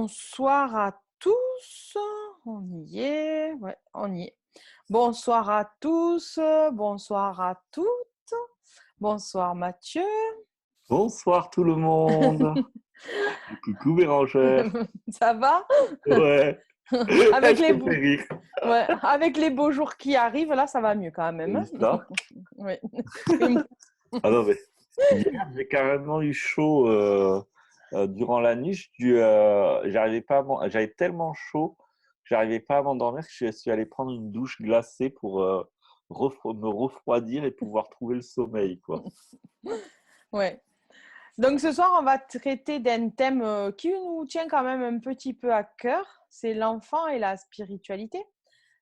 Bonsoir à tous. On y est. Ouais, on y est. Bonsoir à tous. Bonsoir à toutes. Bonsoir Mathieu. Bonsoir tout le monde. Coucou Bérangère. Ça va? Ouais, Avec elle les, te fait rire. ouais, avec les beaux jours qui arrivent, là, ça va mieux quand T'as même, vu hein. ça? Oui. Oui. Ah non, mais hier, j'ai carrément eu chaud durant la nuit. J'arrivais pas j'avais tellement chaud que j'arrivais pas à m'endormir que je suis allé prendre une douche glacée pour me refroidir et pouvoir trouver le sommeil, quoi. Ouais. Donc ce soir, on va traiter d'un thème qui nous tient quand même un petit peu à cœur. C'est l'enfant et la spiritualité.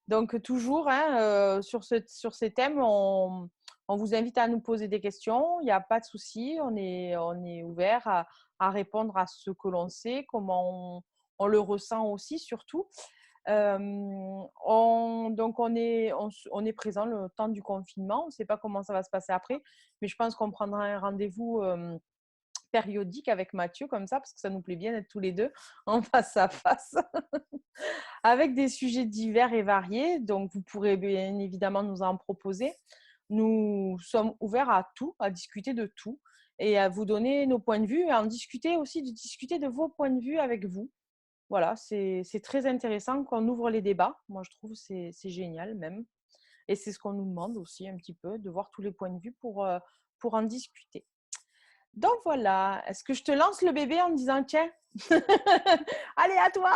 Donc, toujours, hein, sur ces thèmes, on vous invite à nous poser des questions. Il n'y a pas de souci. On est ouvert à répondre à ce que l'on sait, comment on le ressent aussi, surtout. Donc, on est présent le temps du confinement. On ne sait pas comment ça va se passer après, mais je pense qu'on prendra un rendez-vous périodique avec Mathieu, comme ça, parce que ça nous plaît bien d'être tous les deux en face à face avec des sujets divers et variés. Donc, vous pourrez bien évidemment nous en proposer. Nous sommes ouverts à tout, à discuter de tout et à vous donner nos points de vue et à en discuter aussi, de discuter de vos points de vue avec vous. Voilà, c'est très intéressant qu'on ouvre les débats. Moi, je trouve que c'est génial même. Et c'est ce qu'on nous demande aussi un petit peu, de voir tous les points de vue pour en discuter. Donc voilà, est-ce que je te lance le bébé en me disant tiens, allez à toi.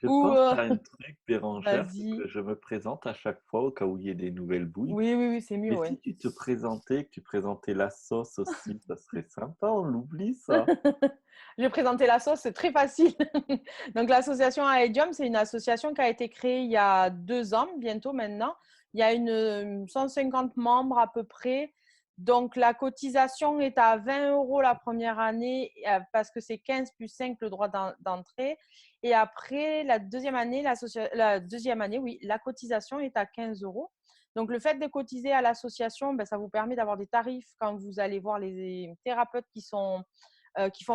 Je Ou pense à un truc, Bérangère, c'est vas-y. que je me présente à chaque fois au cas où il y ait des nouvelles bouilles. Oui, oui, oui, c'est mieux, Mais ouais. si tu te présentais, que tu présentais la sauce aussi, ça serait sympa, on l'oublie ça. Je vais présenter la sauce, c'est très facile. Donc, l'association Aedium, c'est une association qui a été créée il y a 2 ans, bientôt maintenant. Il y a 150 membres à peu près. Donc, la cotisation est à 20 € la première année parce que c'est 15 plus 5 le droit d'entrée. Et après, la deuxième année, oui, la cotisation est à 15 €. Donc, le fait de cotiser à l'association, ben, ça vous permet d'avoir des tarifs quand vous allez voir les thérapeutes qui font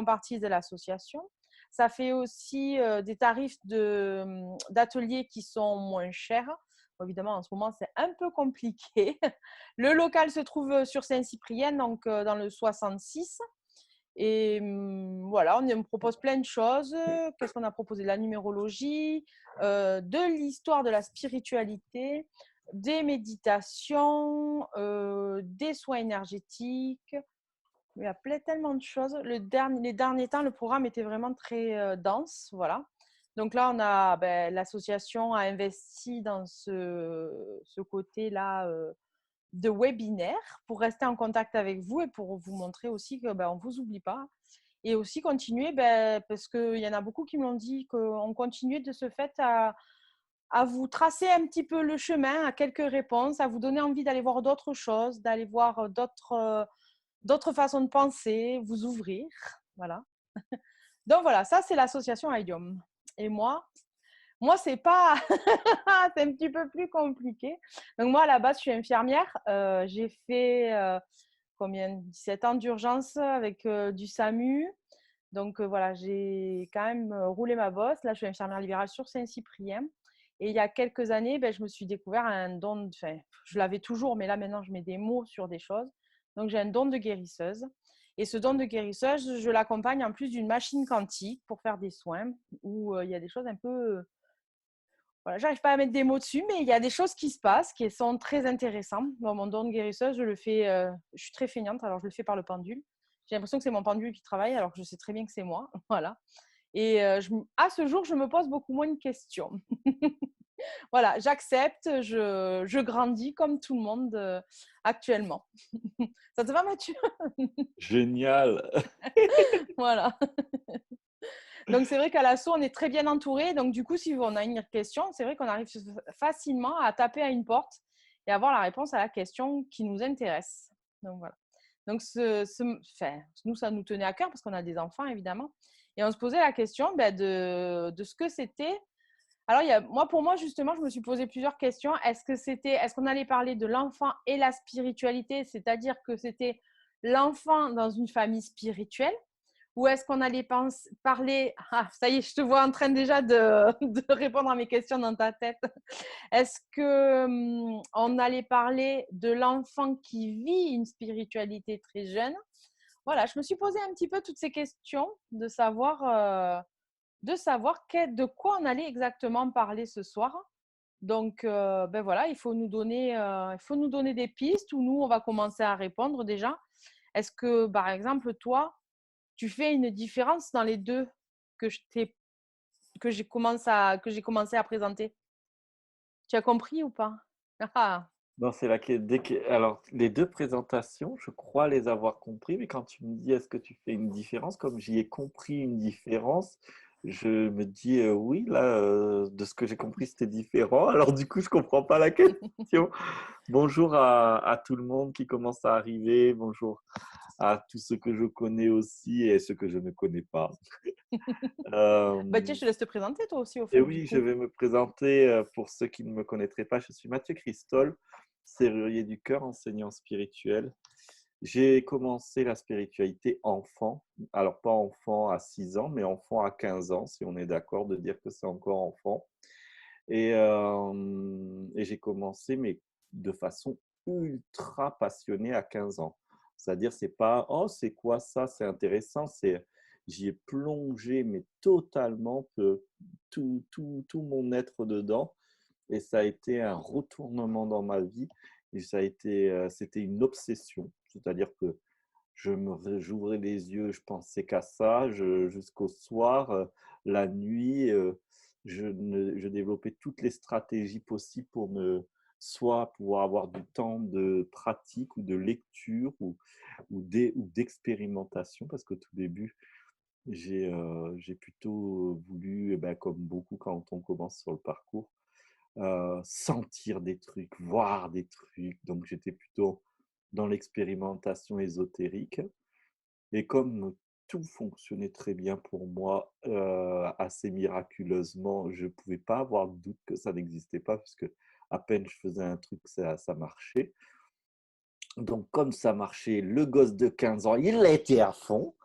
partie de l'association. Ça fait aussi des tarifs d'ateliers qui sont moins chers. Évidemment, en ce moment, c'est un peu compliqué. Le local se trouve sur Saint-Cyprien, donc dans le 66. Et voilà, on me propose plein de choses. Qu'est-ce qu'on a proposé? La numérologie, de l'histoire de la spiritualité, des méditations, des soins énergétiques. Il y a tellement de choses. Les derniers temps, le programme était vraiment très dense. Voilà. Donc là, l'association a investi dans ce côté-là de webinaire pour rester en contact avec vous et pour vous montrer aussi qu'on ne vous oublie pas. Et aussi continuer, parce qu'il y en a beaucoup qui m'ont dit qu'on continuait de ce fait à vous tracer un petit peu le chemin, à quelques réponses, à vous donner envie d'aller voir d'autres choses, d'aller voir d'autres façons de penser, vous ouvrir. Voilà. Donc voilà, ça c'est l'association Idiom. Et moi c'est pas, c'est un petit peu plus compliqué. Donc moi à la base je suis infirmière. J'ai fait 17 ans d'urgence avec du SAMU. Donc voilà, j'ai quand même roulé ma bosse. Là je suis infirmière libérale sur Saint-Cyprien. Et il y a quelques années, je me suis découvert un don, enfin je l'avais toujours, mais là maintenant je mets des mots sur des choses. Donc j'ai un don de guérisseuse. Et ce don de guérisseuse, je l'accompagne en plus d'une machine quantique pour faire des soins où il y a des choses un peu. Voilà, j'arrive pas à mettre des mots dessus, mais il y a des choses qui se passent qui sont très intéressantes. Bon, mon don de guérisseuse, je le fais, je suis très feignante, alors je le fais par le pendule. J'ai l'impression que c'est mon pendule qui travaille, alors que je sais très bien que c'est moi. Voilà. Et à ce jour, je me pose beaucoup moins de questions. Voilà, j'accepte, je grandis comme tout le monde actuellement. Ça te va, Mathieu? Génial. Voilà. Donc, c'est vrai qu'à l'assaut, on est très bien entouré. Donc, du coup, si on a une question, c'est vrai qu'on arrive facilement à taper à une porte et avoir la réponse à la question qui nous intéresse. Donc, voilà. Donc, nous, ça nous tenait à cœur parce qu'on a des enfants, évidemment. Et on se posait la question de ce que c'était. Alors, pour moi, justement, je me suis posé plusieurs questions. Est-ce qu'on allait parler de l'enfant et la spiritualité, c'est-à-dire que c'était l'enfant dans une famille spirituelle, ou est-ce qu'on allait parler… Ah, ça y est, je te vois en train déjà de répondre à mes questions dans ta tête. Est-ce que on allait parler de l'enfant qui vit une spiritualité très jeune? Voilà, je me suis posé un petit peu toutes ces questions de quoi on allait exactement parler ce soir. Donc, ben voilà, il faut nous donner des pistes où nous, on va commencer à répondre déjà. Est-ce que, par exemple, toi, tu fais une différence dans les deux que que j'ai commencé à présenter? Tu as compris ou pas? Ah, Non, c'est là que alors, les deux présentations, je crois les avoir compris, mais quand tu me dis est-ce que tu fais une différence, comme j'y ai compris une différence, je me dis oui, là, de ce que j'ai compris, c'était différent. Alors, du coup, je comprends pas la question. Bonjour à tout le monde qui commence à arriver. Bonjour à tous ceux que je connais aussi et ceux que je ne connais pas. bah tiens, Euh, je te laisse te présenter toi aussi au et fait du oui, je coup. vais me présenter pour ceux qui ne me connaîtraient pas. Je suis Mathieu Christol, serrurier du cœur, enseignant spirituel. J'ai commencé la spiritualité enfant. Alors, pas enfant à 6 ans, mais enfant à 15 ans, si on est d'accord de dire que c'est encore enfant. Et j'ai commencé, mais de façon ultra passionnée à 15 ans. C'est-à-dire, c'est pas, oh, c'est quoi ça, c'est intéressant, c'est, j'y ai plongé, mais totalement, tout mon être dedans. Et ça a été un retournement dans ma vie. Et c'était une obsession. C'est-à-dire que j'ouvrais les yeux, je pensais qu'à ça, jusqu'au soir, la nuit, je développais toutes les stratégies possibles pour soit pouvoir avoir du temps de pratique ou de lecture ou d'expérimentation, parce qu'au tout début, j'ai plutôt voulu, eh ben, comme beaucoup quand on commence sur le parcours, sentir des trucs, voir des trucs. Donc j'étais plutôt dans l'expérimentation ésotérique. Et comme tout fonctionnait très bien pour moi, assez miraculeusement, je ne pouvais pas avoir de doute que ça n'existait pas, puisque à peine je faisais un truc, ça marchait. Donc comme ça marchait, le gosse de 15 ans, il était à fond.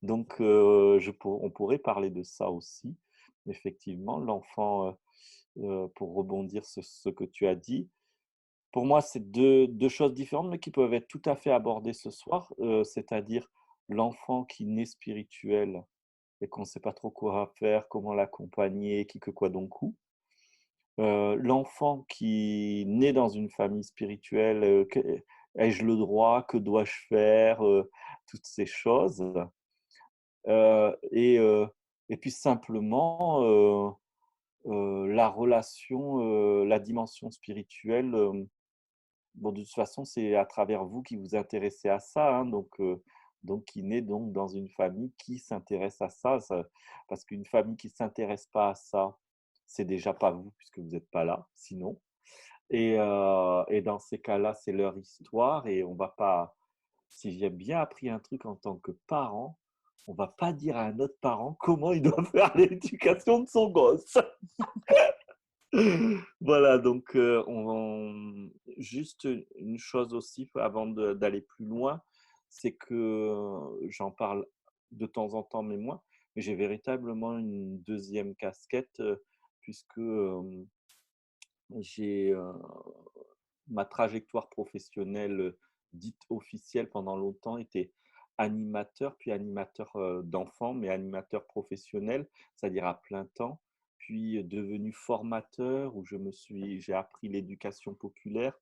Donc on pourrait parler de ça aussi. Effectivement, l'enfant, pour rebondir sur ce que tu as dit, pour moi, c'est deux choses différentes, mais qui peuvent être tout à fait abordées ce soir, c'est-à-dire l'enfant qui naît spirituel et qu'on ne sait pas trop quoi faire, comment l'accompagner, qui que quoi donc où. L'enfant qui naît dans une famille spirituelle, ai-je le droit, que dois-je faire, toutes ces choses. Et puis simplement, la relation, la dimension spirituelle. Bon, de toute façon, c'est à travers vous qui vous intéressez à ça, hein, donc qui naît donc dans une famille qui s'intéresse à ça, parce qu'une famille qui ne s'intéresse pas à ça, c'est déjà pas vous, puisque vous n'êtes pas là, sinon. Et dans ces cas-là, c'est leur histoire, et on va pas, si j'ai bien appris un truc en tant que parent, on va pas dire à un autre parent comment il doit faire l'éducation de son gosse. Voilà, donc juste une chose aussi avant d'aller plus loin, c'est que j'en parle de temps en temps, mais moins, mais j'ai véritablement une deuxième casquette, puisque j'ai ma trajectoire professionnelle dite officielle pendant longtemps était animateur, puis animateur d'enfants, mais animateur professionnel, c'est-à-dire à plein temps, puis devenu formateur où j'ai appris l'éducation populaire,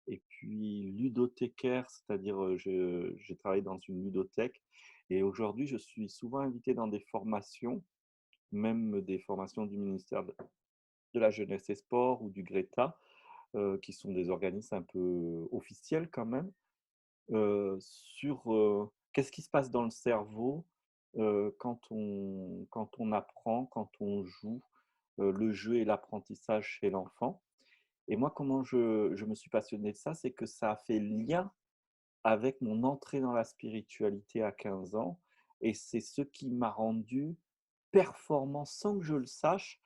et puis ludothécaire, c'est-à-dire j'ai travaillé dans une ludothèque, et aujourd'hui je suis souvent invité dans des formations, même des formations du ministère de la Jeunesse et Sport ou du Greta, qui sont des organismes un peu officiels quand même, sur qu'est-ce qui se passe dans le cerveau quand on apprend, quand on joue, le jeu et l'apprentissage chez l'enfant. Et moi, comment je me suis passionné de ça, c'est que ça a fait lien avec mon entrée dans la spiritualité à 15 ans. Et c'est ce qui m'a rendu performant sans que je le sache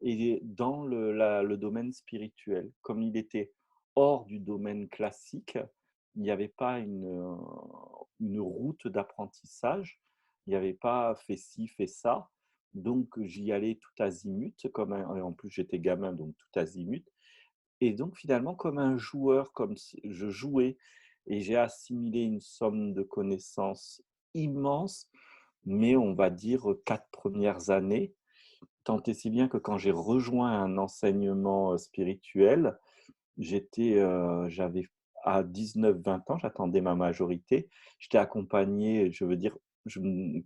et dans le domaine spirituel. Comme il était hors du domaine classique, il n'y avait pas une route d'apprentissage. Il n'y avait pas fait ci, fait ça. Donc, j'y allais tout azimut, et en plus j'étais gamin, donc tout azimut. Et donc, finalement, comme un joueur, comme si je jouais et j'ai assimilé une somme de connaissances immense, mais on va dire 4 premières années, tant et si bien que quand j'ai rejoint un enseignement spirituel, j'avais à 19-20 ans, j'attendais ma majorité. J'étais accompagné, je veux dire,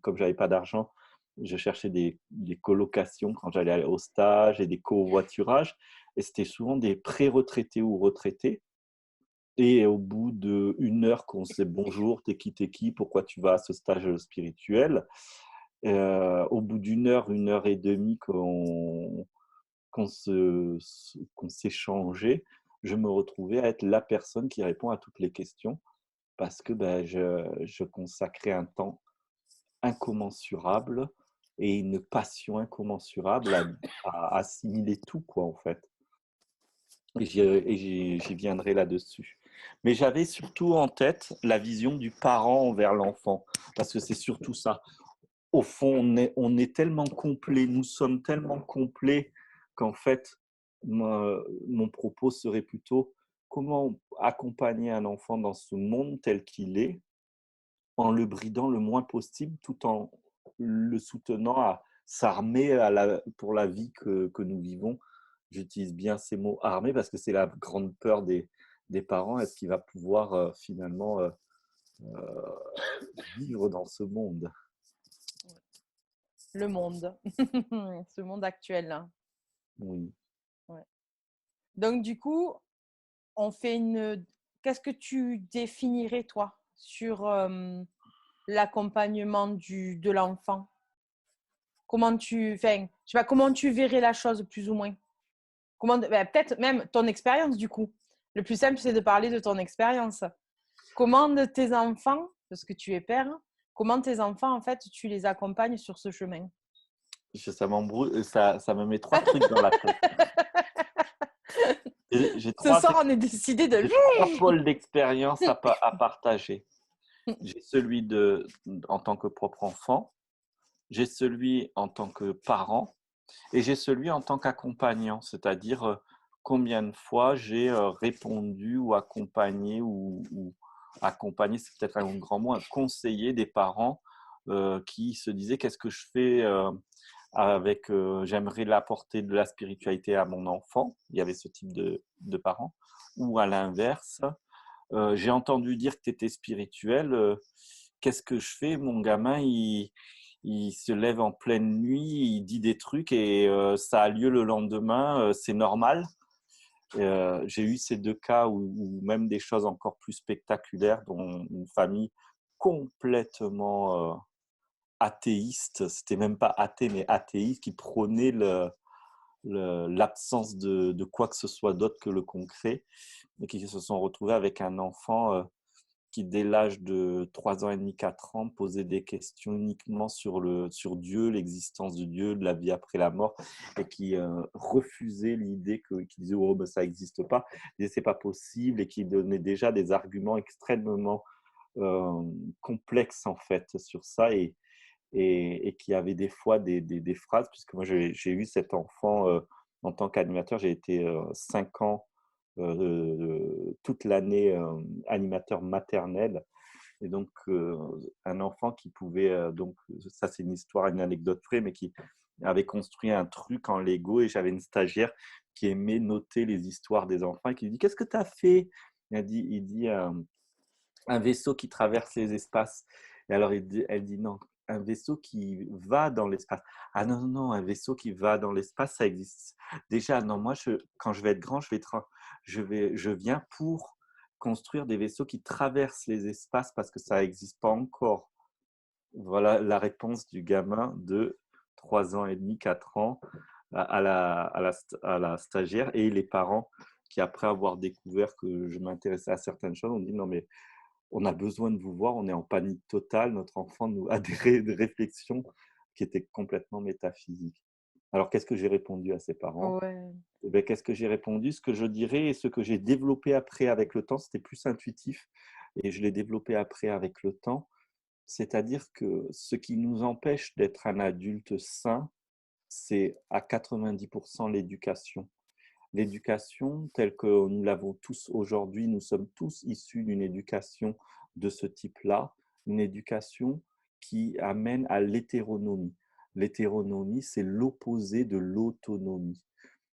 comme j'avais pas d'argent, je cherchais des colocations quand j'allais au stage et des covoiturages. Et c'était souvent des pré-retraités ou retraités. Et au bout d'une heure qu'on se dit bonjour, t'es qui, pourquoi tu vas à ce stage spirituel, au bout d'une heure et demie qu'on s'échangeait, je me retrouvais à être la personne qui répond à toutes les questions parce que ben, je consacrais un temps incommensurable et une passion incommensurable à assimiler tout, quoi, en fait. J'y viendrai là-dessus. Mais j'avais surtout en tête la vision du parent envers l'enfant, parce que c'est surtout ça. Au fond, on est tellement complet, nous sommes tellement complets qu'en fait, mon propos serait plutôt comment accompagner un enfant dans ce monde tel qu'il est, en le bridant le moins possible, tout en le soutenant à s'armer pour la vie que nous vivons. J'utilise bien ces mots armés parce que c'est la grande peur des parents. Est-ce qu'il va pouvoir finalement vivre dans ce monde? Le monde, ce monde actuel, là. Oui. Ouais. Donc, du coup, on fait une. Qu'est-ce que tu définirais, toi, sur l'accompagnement de l'enfant? Comment tu. Enfin, je sais pas, comment tu verrais la chose, plus ou moins? Peut-être même ton expérience, du coup. Le plus simple, c'est de parler de ton expérience. Comment de tes enfants, parce que tu es père, comment tes enfants, en fait, tu les accompagnes sur ce chemin? Ça m'embrouille, ça me met trois trucs dans la tête. J'ai Ce trois, soir, on est décidé de. j'ai trois pôles d'expérience à partager. J'ai celui en tant que propre enfant, j'ai celui en tant que parent et j'ai celui en tant qu'accompagnant, c'est-à-dire combien de fois j'ai répondu ou accompagné ou accompagné, c'est peut-être un grand mot, conseiller des parents qui se disaient qu'est-ce que je fais avec j'aimerais l'apporter de la spiritualité à mon enfant. Il y avait ce type de parents. Ou à l'inverse, j'ai entendu dire que tu étais spirituel. Qu'est-ce que je fais? Mon gamin, il se lève en pleine nuit, il dit des trucs et ça a lieu le lendemain. C'est normal. J'ai eu ces deux cas ou même des choses encore plus spectaculaires, dont une famille complètement athéiste, c'était même pas athée, mais athéiste, qui prônait l'absence de quoi que ce soit d'autre que le concret, et qui se sont retrouvés avec un enfant qui, dès l'âge de 3 ans et demi, 4 ans, posait des questions uniquement sur Dieu, l'existence de Dieu, de la vie après la mort, et qui refusait l'idée qui disait oh, ben, ça n'existe pas, il disait c'est pas possible, et qui donnait déjà des arguments extrêmement complexes en fait sur ça, et qui avait des fois des phrases, puisque moi j'ai eu cet enfant en tant qu'animateur, j'ai été 5 ans, toute l'année animateur maternel, et donc un enfant qui pouvait, donc ça c'est une histoire, une anecdote vraie, mais qui avait construit un truc en Lego, et j'avais une stagiaire qui aimait noter les histoires des enfants et qui lui dit qu'est-ce que tu as fait? Il dit un vaisseau qui traverse les espaces. Et alors, elle dit non, un vaisseau qui va dans l'espace. Ah non, non, non, un vaisseau qui va dans l'espace, ça existe. Déjà, non, moi, quand je vais être grand, je viens pour construire des vaisseaux qui traversent les espaces parce que ça n'existe pas encore. Voilà la réponse du gamin de 3 ans et demi, 4 ans à la stagiaire, et les parents qui, après avoir découvert que je m'intéressais à certaines choses, ont dit non mais on a besoin de vous voir, on est en panique totale, notre enfant nous a des réflexions qui étaient complètement métaphysiques. Alors, qu'est-ce que j'ai répondu à ces parents? Ouais. Eh bien, qu'est-ce que j'ai répondu? Ce que je dirais et ce que j'ai développé après avec le temps, c'était plus intuitif, et je l'ai développé après avec le temps, C'est-à-dire que ce qui nous empêche d'être un adulte sain, c'est à 90% l'éducation. L'éducation telle que nous l'avons tous aujourd'hui, nous sommes tous issus d'une éducation de ce type-là, une éducation qui amène à l'hétéronomie. L'hétéronomie, c'est l'opposé de l'autonomie.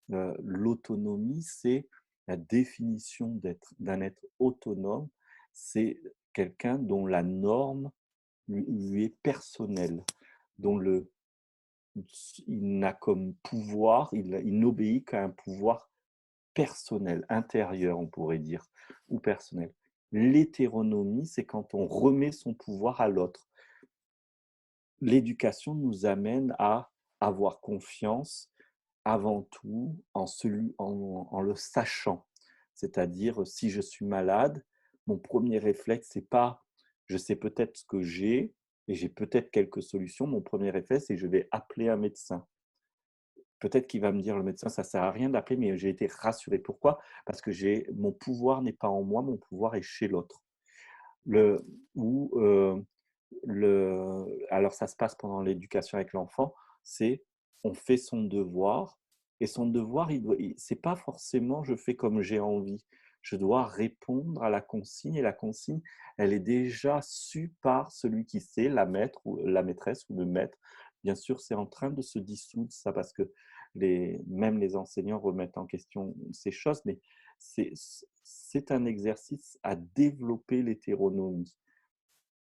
L'autonomie, c'est la définition d'un être autonome, c'est quelqu'un dont la norme lui est personnelle, dont il n'a comme pouvoir, il n'obéit qu'à un pouvoir personnel, intérieur, on pourrait dire, ou personnel. L'hétéronomie, c'est quand on remet son pouvoir à l'autre. L'éducation nous amène à avoir confiance avant tout en le sachant. C'est-à-dire, si je suis malade, mon premier réflexe, c'est pas je sais peut-être ce que j'ai et j'ai peut-être quelques solutions. Mon premier réflexe, c'est je vais appeler un médecin. Peut-être qu'il va me dire, le médecin, ça ne sert à rien d'appeler, mais j'ai été rassuré. Pourquoi? Parce que mon pouvoir n'est pas en moi, mon pouvoir est chez l'autre. Le, ou, alors ça se passe pendant l'éducation avec l'enfant, c'est on fait son devoir, et son devoir, c'est pas forcément je fais comme j'ai envie. Je dois répondre à la consigne, et la consigne, elle est déjà sue par celui qui sait, la maître ou la maîtresse ou le maître. Bien sûr, c'est en train de se dissoudre ça, parce que même les enseignants remettent en question ces choses, mais c'est c'est un exercice à développer l'hétéronomie.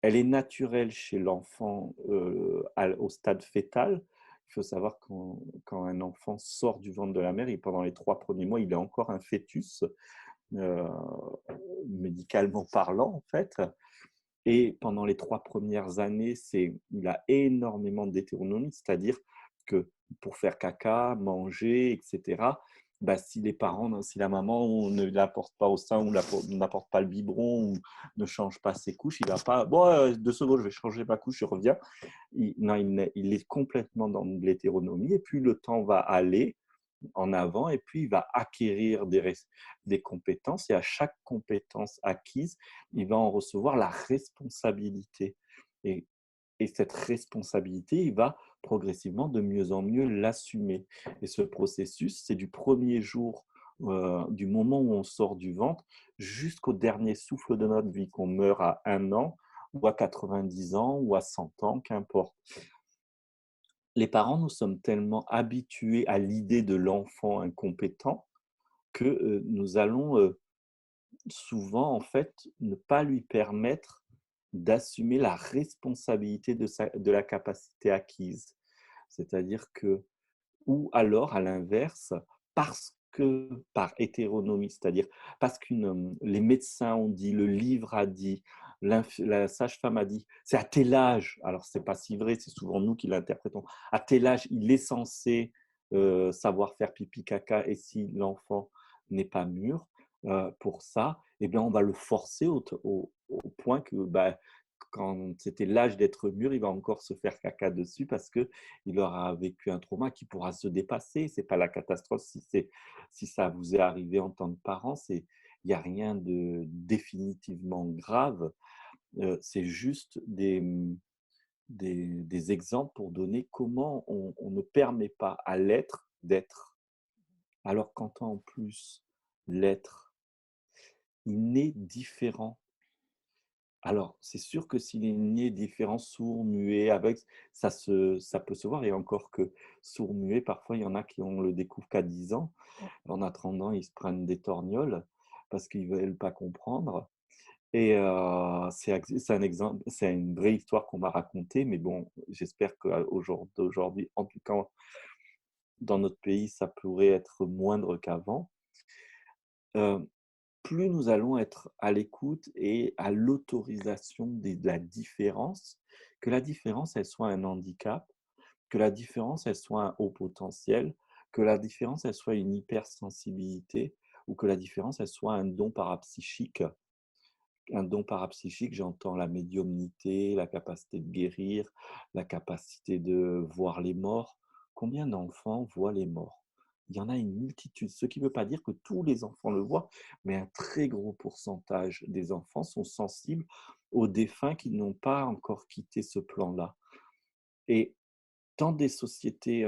Elle est naturelle chez l'enfant au stade fœtal. Il faut savoir quand un enfant sort du ventre de la mère, pendant les 3 premiers mois, il est encore un fœtus, euh, médicalement parlant en fait. Et pendant les 3 premières années, il a énormément d'hétéronomie, c'est-à-dire que pour faire caca, manger, etc., bah, si les parents, si la maman ne l'apporte pas au sein ou n'apporte pas le biberon ou ne change pas ses couches, il va pas, bon, 2 secondes, je vais changer ma couche, je reviens. Non, il est complètement dans l'hétéronomie, et puis le temps va aller en avant, et puis il va acquérir des compétences, et à chaque compétence acquise, il va en recevoir la responsabilité. Et, et cette responsabilité, il va progressivement de mieux en mieux l'assumer. Et ce processus, c'est du premier jour, du moment où on sort du ventre, jusqu'au dernier souffle de notre vie, qu'on meurt à 1 an, ou à 90 ans, ou à 100 ans, qu'importe. Les parents, nous sommes tellement habitués à l'idée de l'enfant incompétent que nous allons souvent, en fait, ne pas lui permettre d'assumer la responsabilité de la capacité acquise. C'est-à-dire que, ou alors, à l'inverse, parce que par hétéronomie, c'est-à-dire parce que les médecins ont dit, le livre a dit, la sage-femme a dit, c'est à tel âge, alors c'est pas si vrai, c'est souvent nous qui l'interprétons, à tel âge, il est censé savoir faire pipi caca, et si l'enfant n'est pas mûr pour ça, eh bien on va le forcer au point que bah, quand c'était l'âge d'être mûr, il va encore se faire caca dessus parce qu'il aura vécu un trauma qui pourra se dépasser. Ce n'est pas la catastrophe si ça vous est arrivé en tant que parent. Il n'y a rien de définitivement grave. C'est juste des exemples pour donner comment on ne permet pas à l'être d'être. Alors quand en plus, l'être, il naît différent. Alors, c'est sûr que s'il est né différent, sourd, muet, aveugle, ça peut se voir, et encore que sourd, muet, parfois, il y en a qui on le découvre qu'à 10 ans. En attendant, ils se prennent des torgnoles parce qu'ils ne veulent pas comprendre. Et c'est un exemple, c'est une vraie histoire qu'on m'a racontée, mais bon, j'espère qu'aujourd'hui, en tout cas, dans notre pays, ça pourrait être moindre qu'avant. Euh, Plus nous allons être à l'écoute et à l'autorisation de la différence, que la différence, elle soit un handicap, que la différence, elle soit un haut potentiel, que la différence, elle soit une hypersensibilité, ou que la différence, elle soit un don parapsychique. Un don parapsychique, j'entends la médiumnité, la capacité de guérir, la capacité de voir les morts. Combien d'enfants voient les morts? il y en a une multitude. Ce qui ne veut pas dire que tous les enfants le voient, mais un très gros pourcentage des enfants sont sensibles aux défunts qui n'ont pas encore quitté ce plan-là. Et dans des sociétés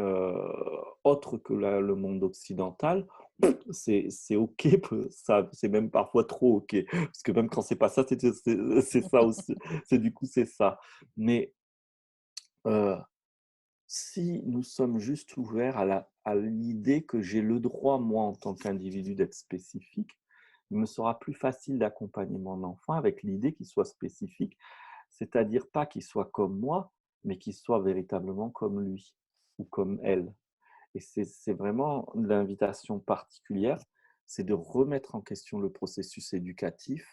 autres que le monde occidental, c'est OK, ça, c'est même parfois trop OK. Parce que même quand c'est pas ça, c'est ça aussi. Du coup, c'est ça. Mais euh, si nous sommes juste ouverts à l'idée que j'ai le droit, moi, en tant qu'individu, d'être spécifique, il me sera plus facile d'accompagner mon enfant avec l'idée qu'il soit spécifique, c'est-à-dire pas qu'il soit comme moi, mais qu'il soit véritablement comme lui ou comme elle. Et c'est vraiment l'invitation particulière, c'est de remettre en question le processus éducatif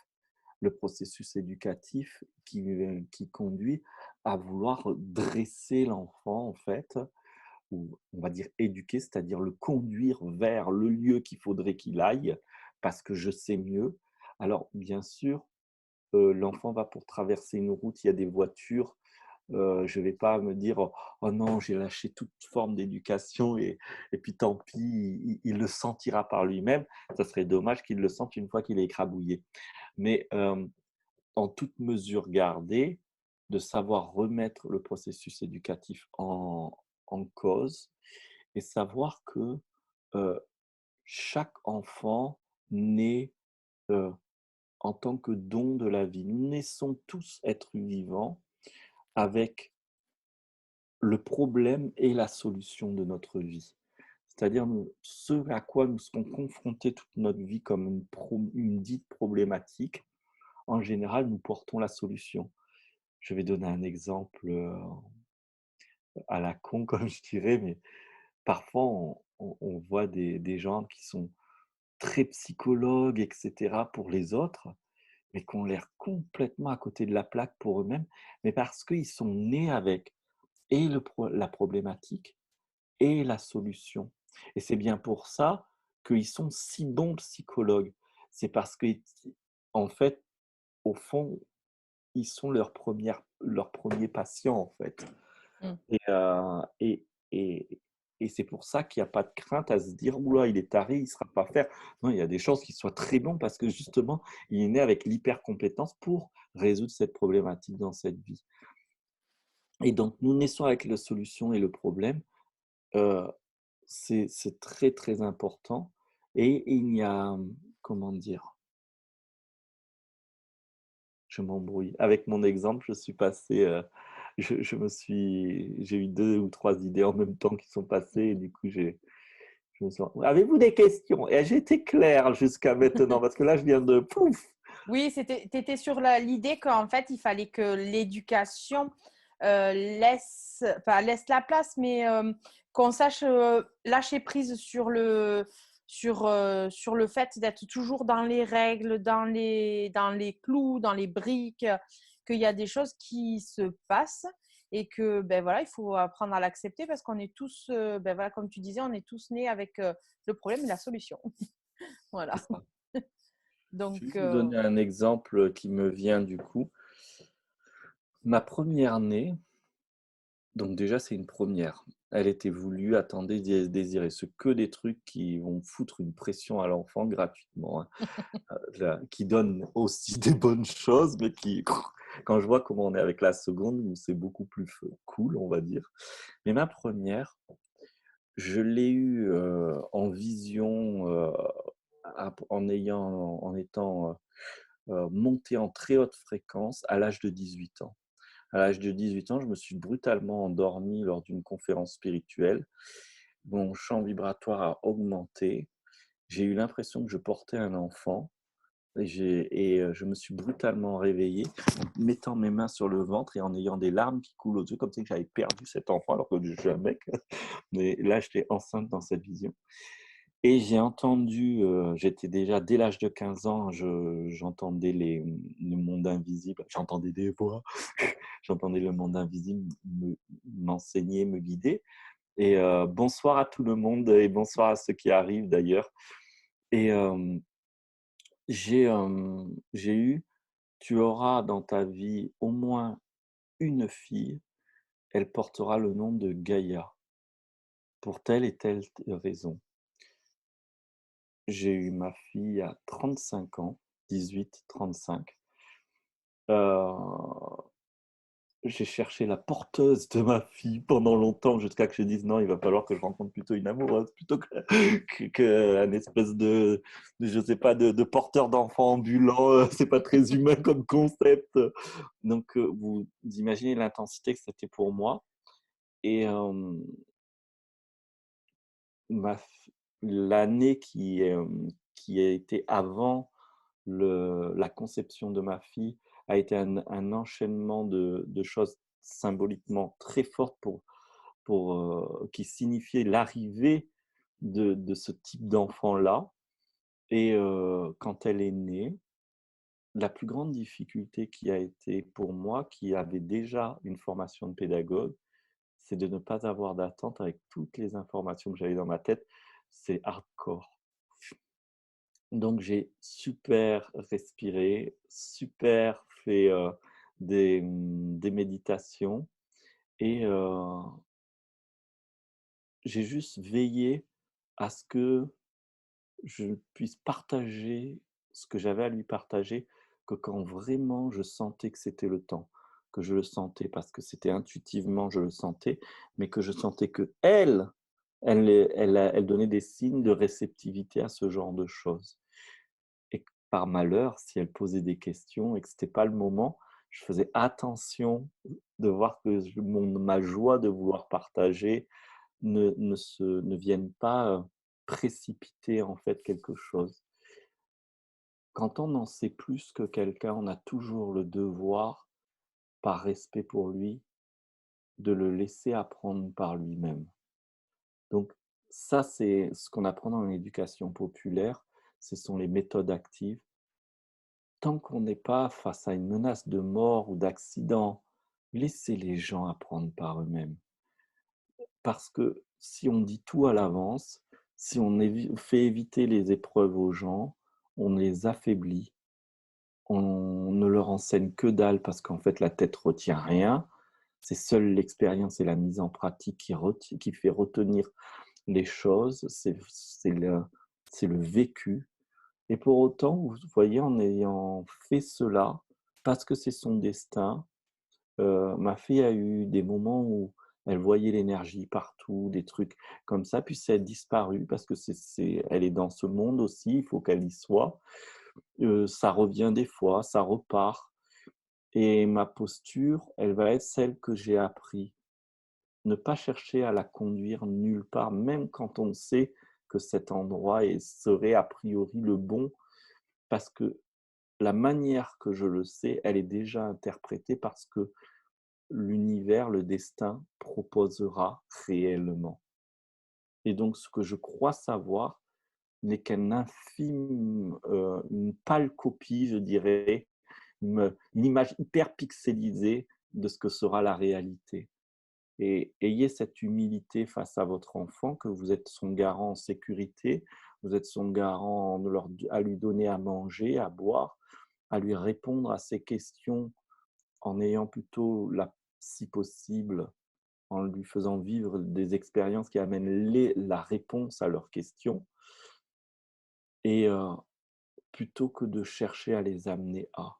qui conduit à vouloir dresser l'enfant, en fait, ou on va dire éduquer, c'est-à-dire le conduire vers le lieu qu'il faudrait qu'il aille, parce que je sais mieux. Alors, bien sûr, l'enfant va pour traverser une route, il y a des voitures, je ne vais pas me dire oh non, j'ai lâché toute forme d'éducation et puis tant pis, il le sentira par lui-même. Ça serait dommage qu'il le sente une fois qu'il est écrabouillé. Mais en toute mesure gardée, de savoir remettre le processus éducatif en cause et savoir que euh, chaque enfant naît euh, en tant que don de la vie. Nous naissons tous êtres vivants avec le problème et la solution de notre vie. C'est-à-dire ce à quoi nous serons confrontés toute notre vie comme une dite problématique, en général, nous portons la solution. Je vais donner un exemple à la con, comme je dirais, mais parfois on voit des gens qui sont très psychologues, etc., pour les autres, mais qui ont l'air complètement à côté de la plaque pour eux-mêmes, mais parce qu'ils sont nés avec et la problématique et la solution. Et c'est bien pour ça qu'ils sont si bons psychologues. C'est parce que, en fait, au fond, ils sont leur premier patient, en fait. Mm. Et, et c'est pour ça qu'il n'y a pas de crainte à se dire, oula, il est taré, il ne sera pas faire. Non, il y a des chances qu'il soit très bon parce que justement, il est né avec l'hyper-compétence pour résoudre cette problématique dans cette vie. Et donc, nous naissons avec la solution et le problème. Euh, c'est très, très important. Et il y a, comment dire, je m'embrouille. Avec mon exemple, je suis passé, j'ai eu 2 ou 3 idées en même temps qui sont passées et du coup, je me suis avez-vous des questions? Et j'ai été clair jusqu'à maintenant parce que là, je viens de pouf. Oui, tu étais sur l'idée qu'en fait, il fallait que l'éducation laisse la place, mais qu'on sache lâcher prise sur le fait d'être toujours dans les règles, dans les clous, dans les briques, qu'il y a des choses qui se passent et que ben voilà, il faut apprendre à l'accepter parce qu'on est tous, ben voilà, comme tu disais, on est tous nés avec le problème et la solution. Voilà. Je vais Donc, vous donner un exemple qui me vient du coup. Ma première année, donc déjà, c'est une première. Elle était voulue, attendée, désirée. Ce que des trucs qui vont foutre une pression à l'enfant gratuitement, hein. Qui donnent aussi des bonnes choses, mais qui, quand je vois comment on est avec la seconde, c'est beaucoup plus cool, on va dire. Mais ma première, je l'ai eue en vision, en étant monté en très haute fréquence à l'âge de 18 ans. À l'âge de 18 ans, je me suis brutalement endormi lors d'une conférence spirituelle. Mon champ vibratoire a augmenté. J'ai eu l'impression que je portais un enfant et je me suis brutalement réveillé en mettant mes mains sur le ventre et en ayant des larmes qui coulent aux yeux, comme si j'avais perdu cet enfant alors que jamais. Mais là, j'étais enceinte dans cette vision. Et j'ai entendu, j'étais déjà dès l'âge de 15 ans, j'entendais le monde invisible, j'entendais des voix, j'entendais le monde invisible m'enseigner, me guider. Et bonsoir à tout le monde et bonsoir à ceux qui arrivent d'ailleurs. Et j'ai eu, tu auras dans ta vie au moins une fille, elle portera le nom de Gaïa pour telle et telle raison. j'ai eu ma fille à 35 ans, 18-35. Heu, j'ai cherché la porteuse de ma fille pendant longtemps jusqu'à que je dise: «Non, il va falloir que je rencontre plutôt une amoureuse plutôt que qu'un espèce de je sais pas, de porteur d'enfant ambulant, c'est pas très humain comme concept». Donc vous imaginez l'intensité que c'était pour moi et ma f l'année qui a été avant la conception de ma fille a été un enchaînement de choses symboliquement très fortes qui signifiaient l'arrivée de ce type d'enfant-là et quand elle est née, la plus grande difficulté qui a été pour moi, qui avait déjà une formation de pédagogue, c'est de ne pas avoir d'attente avec toutes les informations que j'avais dans ma tête. C'est hardcore. Donc j'ai super respiré, super fait, des méditations et j'ai juste veillé à ce que je puisse partager ce que j'avais à lui partager, que quand vraiment je sentais que c'était le temps, que je le sentais parce que c'était intuitivement, je le sentais, mais que je sentais qu'elle, elle donnait des signes de réceptivité à ce genre de choses. Et que par malheur, si elle posait des questions et que c'était pas le moment, je faisais attention de voir que ma joie de vouloir partager ne vienne pas précipiter en fait quelque chose. Quand on en sait plus que quelqu'un, on a toujours le devoir, par respect pour lui, de le laisser apprendre par lui-même. Donc ça, c'est ce qu'on apprend dans l'éducation populaire, ce sont les méthodes actives. Tant qu'on n'est pas face à une menace de mort ou d'accident, laissez les gens apprendre par eux-mêmes. Parce que si on dit tout à l'avance, si on fait éviter les épreuves aux gens, on les affaiblit, on ne leur enseigne que dalle parce qu'en fait la tête retient rien. C'est seule l'expérience et la mise en pratique qui fait retenir les choses, c'est le vécu. Et pour autant, vous voyez, en ayant fait cela, parce que c'est son destin, ma fille a eu des moments où elle voyait l'énergie partout, des trucs comme ça, puis c'est disparu parce que elle est dans ce monde aussi, il faut qu'elle y soit. Ça revient des fois, ça repart et ma posture, elle va être celle que j'ai appris. Ne pas chercher à la conduire nulle part, même quand on sait que cet endroit serait a priori le bon, parce que la manière que je le sais, elle est déjà interprétée parce que l'univers, le destin proposera réellement. Et donc ce que je crois savoir n'est qu'un infime, une pâle copie, je dirais, une image hyper pixelisée de ce que sera la réalité. Et ayez cette humilité face à votre enfant, que vous êtes son garant en sécurité, vous êtes son garant à lui donner à manger, à boire, à lui répondre à ses questions en ayant plutôt, si possible, en lui faisant vivre des expériences qui amènent la réponse à leurs questions et plutôt que de chercher à les amener à.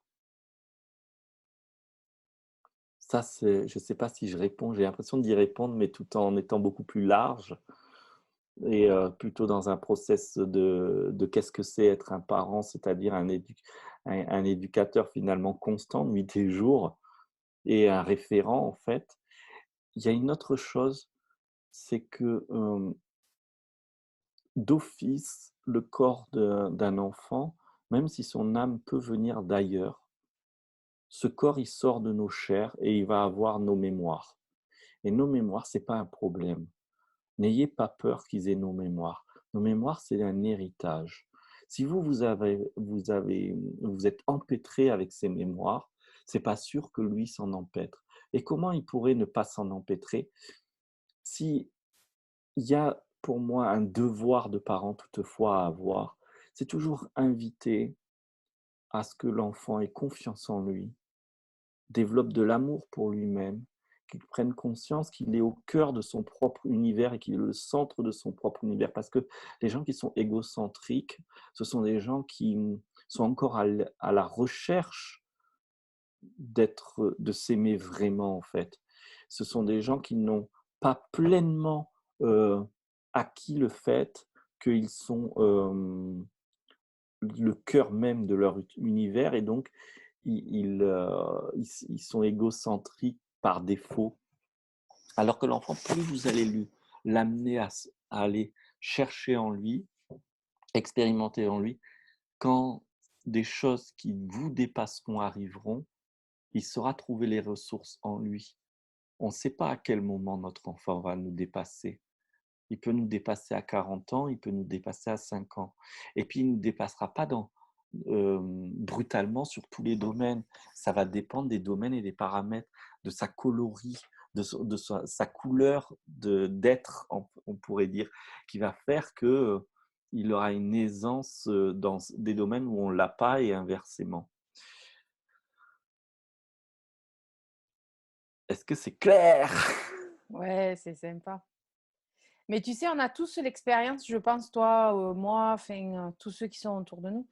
Ça, je ne sais pas si je réponds, j'ai l'impression d'y répondre, mais tout en étant beaucoup plus large et plutôt dans un process de qu'est-ce que c'est être un parent, c'est-à-dire un éducateur finalement constant, nuit et jour et un référent en fait. Il y a une autre chose, c'est que, d'office, le corps d'un enfant, même si son âme peut venir d'ailleurs, ce corps, il sort de nos chairs et il va avoir nos mémoires. Et nos mémoires, c'est pas un problème. N'ayez pas peur qu'ils aient nos mémoires. Nos mémoires, c'est un héritage. Si vous êtes empêtré avec ces mémoires, c'est pas sûr que lui s'en empêtre. Et comment il pourrait ne pas s'en empêtrer si il y a pour moi un devoir de parent toutefois à avoir, c'est toujours inviter à ce que l'enfant ait confiance en lui, développe de l'amour pour lui-même qu'il prenne conscience qu'il est au cœur de son propre univers et qu'il est le centre de son propre univers. Parce que les gens qui sont égocentriques, ce sont des gens qui sont encore à la recherche de s'aimer vraiment, en fait. Ce sont des gens qui n'ont pas pleinement acquis le fait qu'ils sont le cœur même de leur univers et donc ils sont égocentriques par défaut. Alors que l'enfant, plus vous allez l'amener à aller chercher en lui, expérimenter en lui, quand des choses qui vous dépasseront arriveront, il saura trouver les ressources en lui. On ne sait pas à quel moment notre enfant va nous dépasser. Il peut nous dépasser à 40 ans, il peut nous dépasser à 5 ans. Et puis, il ne nous dépassera pas brutalement sur tous les domaines. Ça va dépendre des domaines et des paramètres, de sa colorie, de sa couleur d'être, on pourrait dire, qui va faire qu'il aura une aisance dans des domaines où on ne l'a pas et inversement. Est-ce que c'est clair? Ouais, c'est sympa. Mais tu sais, on a tous l'expérience, je pense, toi, moi, enfin, tous ceux qui sont autour de nous.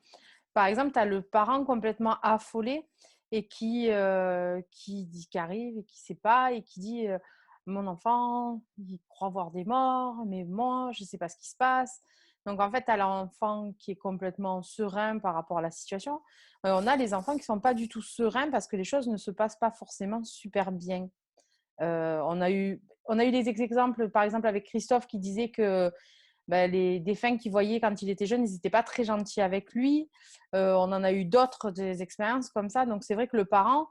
Par exemple, tu as le parent complètement affolé et qui arrive et qui ne sait pas et qui dit mon enfant, il croit voir des morts, mais moi, je ne sais pas ce qui se passe. Donc, en fait, tu as l'enfant qui est complètement serein par rapport à la situation. On a les enfants qui ne sont pas du tout sereins parce que les choses ne se passent pas forcément super bien. On a eu des exemples, par exemple, avec Christophe qui disait que les défunts qu'il voyait quand il était jeune, ils n'étaient pas très gentils avec lui. On en a eu d'autres, des expériences comme ça. Donc, c'est vrai que le parent,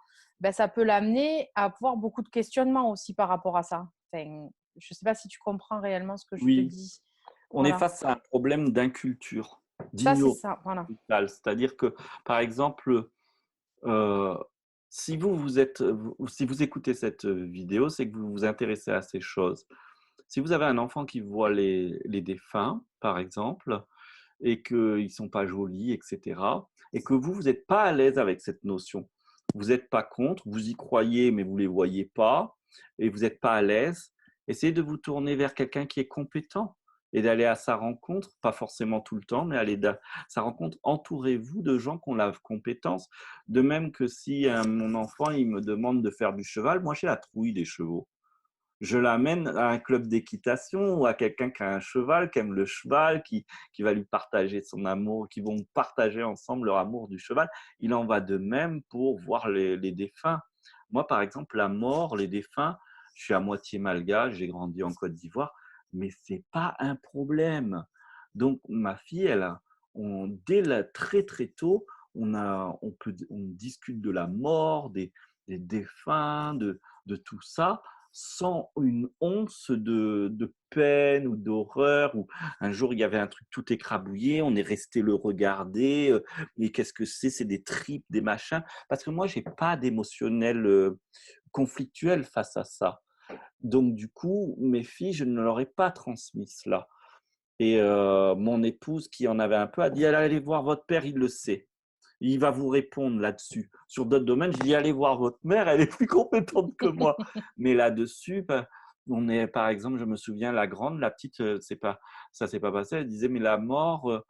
ça peut l'amener à avoir beaucoup de questionnements aussi par rapport à ça. Enfin, je ne sais pas si tu comprends réellement ce que je te Oui, dis. on est Voilà. face à un problème d'inculture, Ça, c'est d'ignorance ça. Voilà. totale. C'est-à-dire que, par exemple, euh, si vous écoutez cette vidéo, c'est que vous vous intéressez à ces choses. Si vous avez un enfant qui voit les défunts, par exemple, et qu'ils ne sont pas jolis, etc., et que vous n'êtes pas à l'aise avec cette notion, vous n'êtes pas contre, vous y croyez, mais vous ne les voyez pas, et vous n'êtes pas à l'aise, essayez de vous tourner vers quelqu'un qui est compétent et d'aller à sa rencontre, pas forcément tout le temps, mais aller à sa rencontre. Entourez-vous de gens qui ont la compétence. De même que si mon enfant il me demande de faire du cheval, moi j'ai la trouille des chevaux. Je l'amène à un club d'équitation ou à quelqu'un qui a un cheval, qui aime le cheval, qui va lui partager son amour, qui vont partager ensemble leur amour du cheval. Il en va de même pour voir les défunts. Moi, par exemple, la mort, les défunts, je suis à moitié malgache, j'ai grandi en Côte d'Ivoire, mais ce n'est pas un problème. Donc, ma fille, très très tôt, on discute de la mort, des défunts, de tout ça sans une once de peine ou d'horreur. Ou un jour, il y avait un truc tout écrabouillé, on est resté le regarder. Et qu'est-ce que c'est? C'est des tripes, des machins. Parce que moi, je n'ai pas d'émotionnel conflictuel face à ça. Donc, du coup, mes filles, je ne leur ai pas transmis cela. Et mon épouse, qui en avait un peu, a dit allez voir votre père, il le sait. Il va vous répondre là-dessus. Sur d'autres domaines, je dis allez voir votre mère, elle est plus compétente que moi. Mais là-dessus, on est, par exemple, je me souviens, la grande, la petite, ça s'est pas passé. Elle disait mais la mort,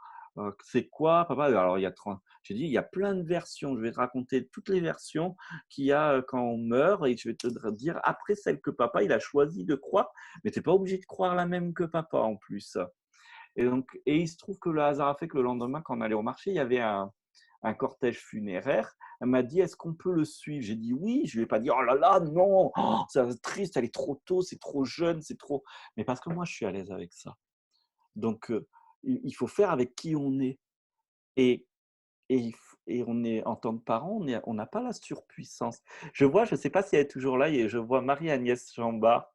c'est quoi, papa? Alors il y a 30. J'ai dit il y a plein de versions. Je vais te raconter toutes les versions qu'il y a quand on meurt et je vais te dire après celle que papa il a choisi de croire. Mais tu n'es pas obligé de croire la même que papa en plus. Et il se trouve que le hasard a fait que le lendemain, quand on allait au marché, il y avait un cortège funéraire. Elle m'a dit, est-ce qu'on peut le suivre? J'ai dit oui. Je ne lui ai pas dit, oh là là, non, oh, c'est triste, elle est trop tôt, c'est trop jeune, c'est trop. Mais parce que moi, je suis à l'aise avec ça. Donc, il faut faire avec qui on est. Et, et on est, en tant que parent, on n'a pas la surpuissance. Je vois, je ne sais pas si elle est toujours là, et je vois Marie-Agnès Jambard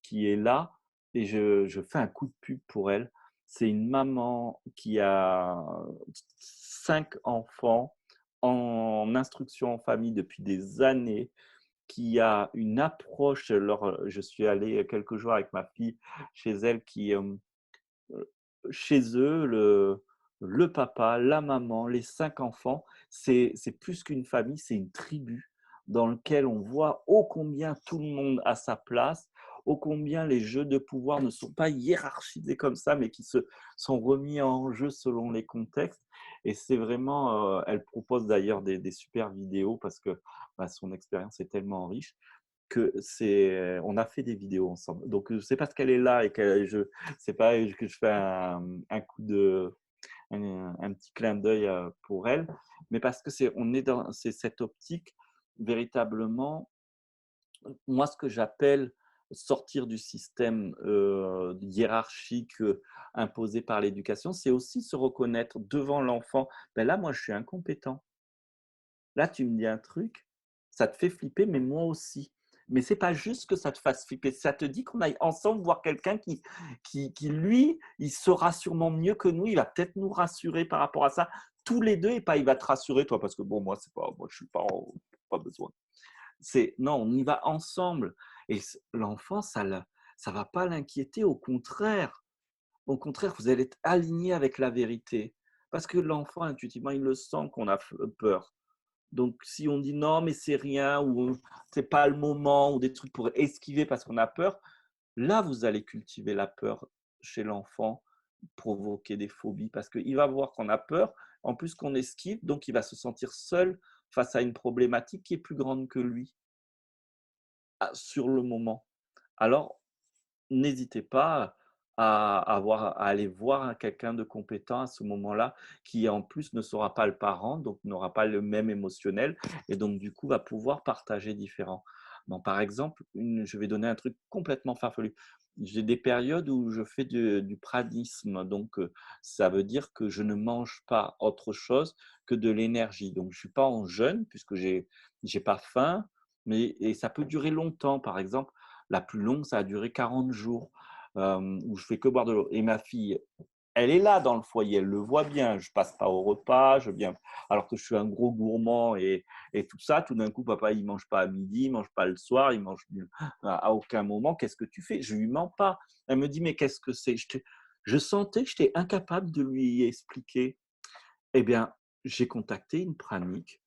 qui est là, et je fais un coup de pub pour elle. C'est une maman qui a 5 enfants en instruction en famille depuis des années, qui a une approche. Alors, je suis allé quelques jours avec ma fille chez elle, chez eux, le papa, la maman, les 5 enfants, c'est plus qu'une famille, c'est une tribu. dans lequel on voit ô combien tout le monde a sa place, ô combien les jeux de pouvoir ne sont pas hiérarchisés comme ça, mais qui se sont remis en jeu selon les contextes. Et c'est vraiment, elle propose d'ailleurs des super vidéos parce que bah, son expérience est tellement riche que c'est, on a fait des vidéos ensemble. Donc, c'est parce qu'elle est là et que c'est pas que je fais un coup de, un petit clin d'œil pour elle, mais parce que on est dans cette optique véritablement, moi, ce que j'appelle sortir du système hiérarchique imposé par l'éducation, c'est aussi se reconnaître devant l'enfant. Ben là, moi, je suis incompétent. Là, tu me dis un truc, ça te fait flipper, mais moi aussi. Mais c'est pas juste que ça te fasse flipper, ça te dit qu'on aille ensemble voir quelqu'un qui, lui, il saura sûrement mieux que nous, il va peut-être nous rassurer par rapport à ça, tous les deux, et pas il va te rassurer, toi, parce que bon, moi, c'est pas, moi, je suis pas besoin. C'est non, on y va ensemble. Et l'enfant, ça va pas l'inquiéter, au contraire. Au contraire, vous allez être aligné avec la vérité. Parce que l'enfant, intuitivement, il le sent qu'on a peur. Donc, si on dit non, mais c'est rien, ou c'est pas le moment, ou des trucs pour esquiver parce qu'on a peur, là, vous allez cultiver la peur chez l'enfant, provoquer des phobies, parce qu'il va voir qu'on a peur, en plus qu'on esquive, donc il va se sentir seul face à une problématique qui est plus grande que lui sur le moment. Alors, n'hésitez pas à aller voir quelqu'un de compétent à ce moment-là, qui en plus ne sera pas le parent, donc n'aura pas le même émotionnel, et donc du coup va pouvoir partager différent. Bon, par exemple, je vais donner un truc complètement farfelu. J'ai des périodes où je fais du pranisme, donc ça veut dire que je ne mange pas autre chose que de l'énergie. Donc je ne suis pas en jeûne puisque j'ai pas faim, mais et ça peut durer longtemps. Par exemple, la plus longue, ça a duré 40 jours, où je fais que boire de l'eau. Et ma fille, elle est là dans le foyer, elle le voit bien. Je passe pas au repas, je viens, alors que je suis un gros gourmand et tout ça. Tout d'un coup, papa, il mange pas à midi, il mange pas le soir, il mange à aucun moment. Qu'est-ce que tu fais? Je lui mens pas. Elle me dit, mais qu'est-ce que c'est? Je sentais que j'étais incapable de lui expliquer. Eh bien, j'ai contacté une pranique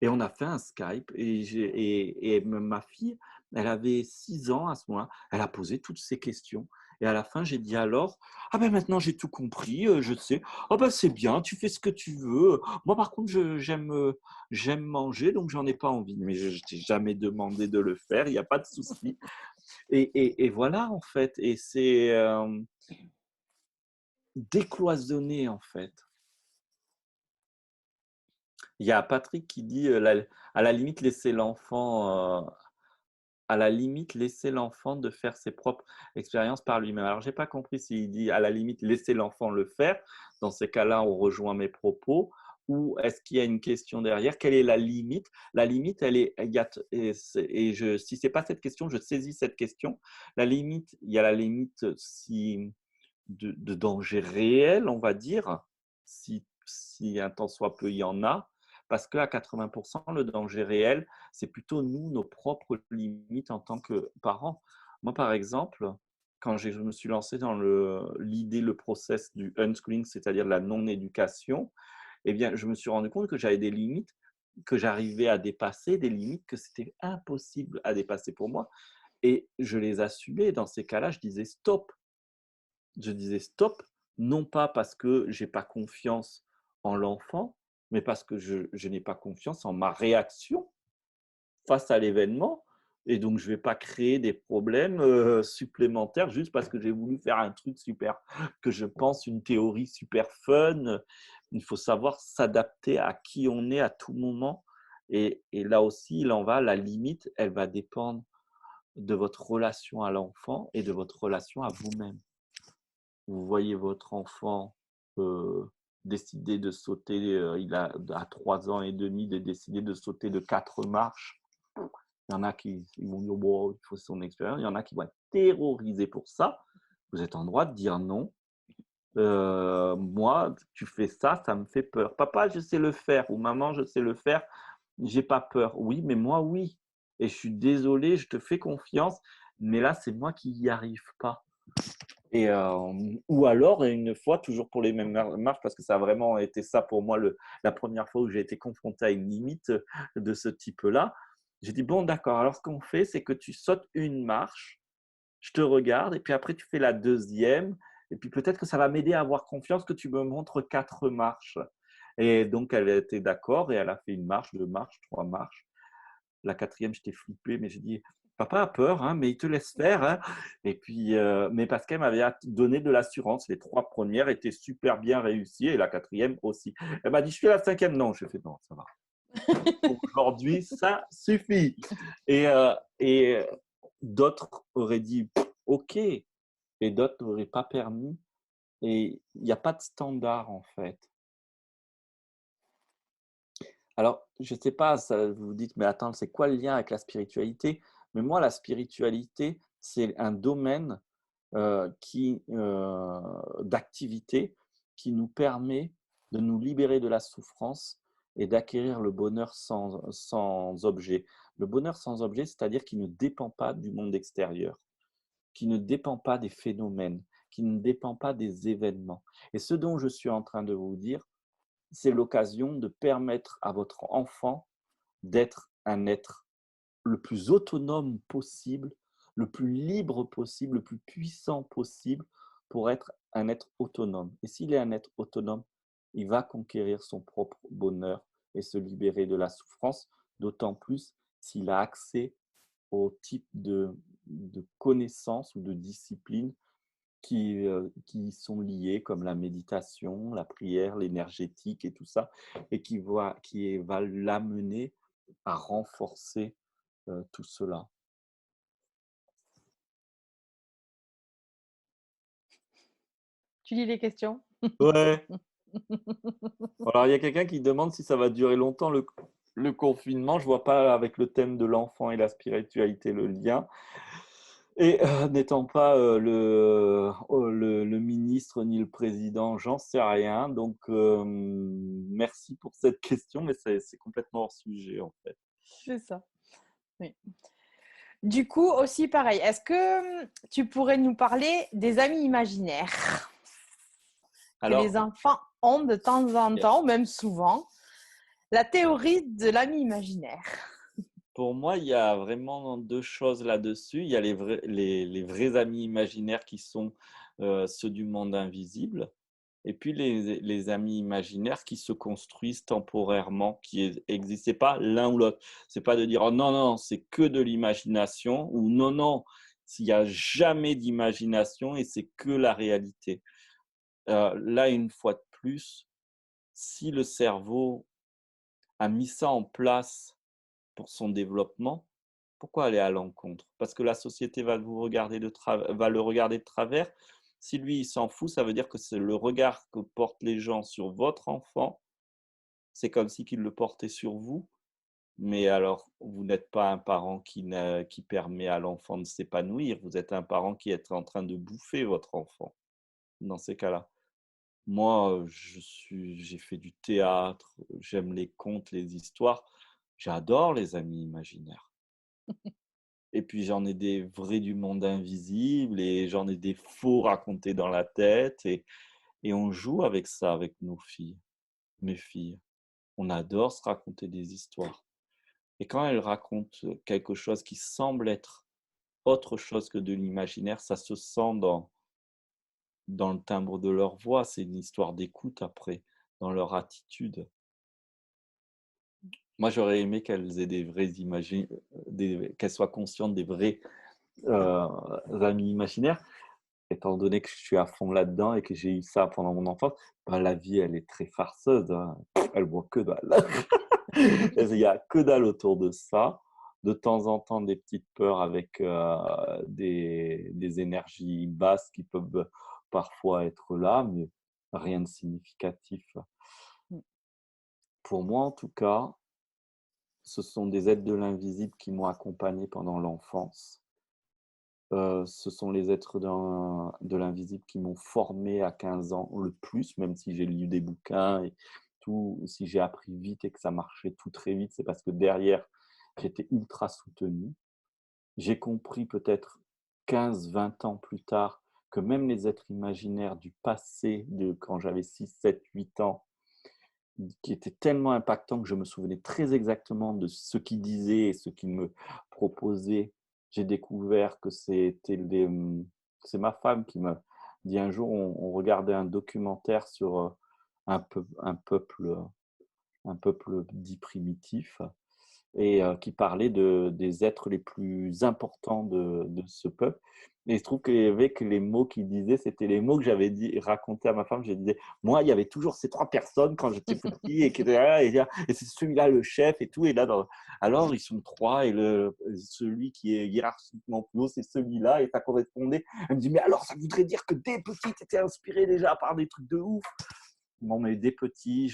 et on a fait un Skype et ma fille, elle avait 6 ans à ce moment-là, elle a posé toutes ces questions. Et à la fin, j'ai dit alors, ah ben maintenant j'ai tout compris, je sais, ah ben c'est bien, tu fais ce que tu veux. Moi par contre, j'aime manger, donc j'en ai pas envie. Mais je t'ai jamais demandé de le faire, il n'y a pas de souci. Et voilà en fait, et c'est décloisonner en fait. Il y a Patrick qui dit à la limite laisser l'enfant à la limite, laisser l'enfant de faire ses propres expériences par lui-même. Alors, j'ai pas compris s'il dit à la limite laisser l'enfant le faire. Dans ces cas-là, on rejoint mes propos. Ou est-ce qu'il y a une question derrière? Quelle est la limite? La limite, elle est, si c'est pas cette question, je saisis cette question. La limite, il y a la limite si de danger réel, on va dire, si un tant soit peu il y en a, parce qu'à 80%, le danger réel, c'est plutôt nous, nos propres limites en tant que parents. Moi, par exemple, quand je me suis lancé dans l'idée, le process du unschooling, c'est-à-dire de la non-éducation, eh bien, je me suis rendu compte que j'avais des limites que j'arrivais à dépasser, des limites que c'était impossible à dépasser pour moi. Et je les assumais. Dans ces cas-là, je disais stop. Je disais stop, non pas parce que j'ai pas confiance en l'enfant, mais parce que je n'ai pas confiance en ma réaction face à l'événement. Et donc, je ne vais pas créer des problèmes supplémentaires juste parce que j'ai voulu faire un truc super, que je pense une théorie super fun. Il faut savoir s'adapter à qui on est à tout moment. Et là aussi, il en va, la limite, elle va dépendre de votre relation à l'enfant et de votre relation à vous-même. Vous voyez votre enfant décider de sauter, il a à 3 ans et demi, de décider de sauter de 4 marches. Il y en a qui vont dire bon, il faut son expérience. Il y en a qui vont être terrorisés pour ça. Vous êtes en droit de dire non. Moi, tu fais ça, ça me fait peur. Papa, je sais le faire, ou maman, je sais le faire, j'ai pas peur. Oui, mais moi, oui. Et je suis désolé, je te fais confiance, mais là, c'est moi qui n'y arrive pas. Et, ou alors, une fois, toujours pour les mêmes marches, parce que ça a vraiment été ça pour moi la première fois où j'ai été confronté à une limite de ce type-là, J'ai dit, bon, d'accord, alors ce qu'on fait, c'est que tu sautes une marche, je te regarde, et puis après, tu fais la deuxième, et puis peut-être que ça va m'aider à avoir confiance que tu me montres 4 marches. Et donc, elle était d'accord, et elle a fait une marche, 2 marches, 3 marches. La quatrième, j'étais flippé, mais j'ai dit, papa a peur, hein, mais il te laisse faire. Hein. Et puis, mais parce qu'elle m'avait donné de l'assurance. Les 3 premières étaient super bien réussies et la quatrième aussi. Elle m'a dit, je fais la cinquième. Non, j'ai fait non, ça va. Aujourd'hui, ça suffit. Et d'autres auraient dit, OK. Et d'autres n'auraient pas permis. Et il n'y a pas de standard, en fait. Alors, je ne sais pas, ça, vous vous dites, mais attends, c'est quoi le lien avec la spiritualité? Mais moi, la spiritualité, c'est un domaine d'activité qui nous permet de nous libérer de la souffrance et d'acquérir le bonheur sans objet. Le bonheur sans objet, c'est-à-dire qui ne dépend pas du monde extérieur, qui ne dépend pas des phénomènes, qui ne dépend pas des événements. Et ce dont je suis en train de vous dire, c'est l'occasion de permettre à votre enfant d'être un être le plus autonome possible, le plus libre possible, le plus puissant possible pour être un être autonome. Et s'il est un être autonome, il va conquérir son propre bonheur et se libérer de la souffrance, d'autant plus s'il a accès au type de connaissances ou de disciplines qui sont liées, comme la méditation, la prière, l'énergétique et tout ça, et va l'amener à renforcer tout cela. Tu lis les questions? Ouais. Alors, il y a quelqu'un qui demande si ça va durer longtemps le confinement. Je vois pas avec le thème de l'enfant et la spiritualité le lien. Et n'étant pas le ministre ni le président, j'en sais rien. Donc, merci pour cette question, mais c'est complètement hors sujet en fait. C'est ça. Oui. Du coup, aussi pareil, est-ce que tu pourrais nous parler des amis imaginaires que les Alors, enfants ont de temps en yes. temps, ou même souvent, la théorie de l'ami imaginaire? Pour moi, il y a vraiment 2 choses là-dessus. Il y a les vrais amis imaginaires qui sont ceux du monde invisible. Et puis les amis imaginaires qui se construisent temporairement, qui n'existaient pas l'un ou l'autre. C'est pas de dire oh non, non, c'est que de l'imagination ou non, non, s'il n'y a jamais d'imagination et c'est que la réalité. Là, une fois de plus, si le cerveau a mis ça en place pour son développement, pourquoi aller à l'encontre? Parce que la société va le regarder de travers. Si lui, il s'en fout, ça veut dire que c'est le regard que portent les gens sur votre enfant. C'est comme si qu'ils le portaient sur vous. Mais alors, vous n'êtes pas un parent qui permet à l'enfant de s'épanouir. Vous êtes un parent qui est en train de bouffer votre enfant, dans ces cas-là. Moi, j'ai fait du théâtre, j'aime les contes, les histoires. J'adore les amis imaginaires. Et puis j'en ai des vrais du monde invisible et j'en ai des faux racontés dans la tête et on joue avec ça avec mes filles. On adore se raconter des histoires. Et quand elles racontent quelque chose qui semble être autre chose que de l'imaginaire, ça se sent dans le timbre de leur voix. C'est une histoire d'écoute après, dans leur attitude. Moi, j'aurais aimé qu'elles aient des vraies qu'elles soient conscientes des vrais euh, amis imaginaires. Étant donné que je suis à fond là-dedans et que j'ai eu ça pendant mon enfance, bah, la vie, elle est très farceuse. Hein. Elle voit que dalle. Il n'y a que dalle autour de ça. De temps en temps, des petites peurs avec des énergies basses qui peuvent parfois être là, mais rien de significatif. Pour moi, en tout cas, ce sont des êtres de l'invisible qui m'ont accompagné pendant l'enfance. Ce sont les êtres de l'invisible qui m'ont formé à 15 ans le plus, même si j'ai lu des bouquins et tout, si j'ai appris vite et que ça marchait tout très vite, c'est parce que derrière, j'étais ultra soutenu. J'ai compris peut-être 15, 20 ans plus tard que même les êtres imaginaires du passé, de quand j'avais 6, 7, 8 ans, qui était tellement impactant que je me souvenais très exactement de ce qu'il disait et ce qu'il me proposait. J'ai découvert que c'est ma femme qui m'a dit un jour, on regardait un documentaire sur un, peu, un peuple dit primitif et qui parlait des êtres les plus importants de ce peuple. Et il se trouve qu'avec les mots qu'il disait, c'était les mots que j'avais dit, raconté à ma femme. Je disais, moi, il y avait toujours ces trois personnes quand j'étais petit, et c'est celui-là le chef et tout. Et là, alors, ils sont trois, et celui qui est hiérarchiquement plus haut, c'est celui-là, et ça correspondait. Elle me dit, mais alors, ça voudrait dire que dès petit, tu étais inspiré déjà par des trucs de ouf. Bon, mais dès petit,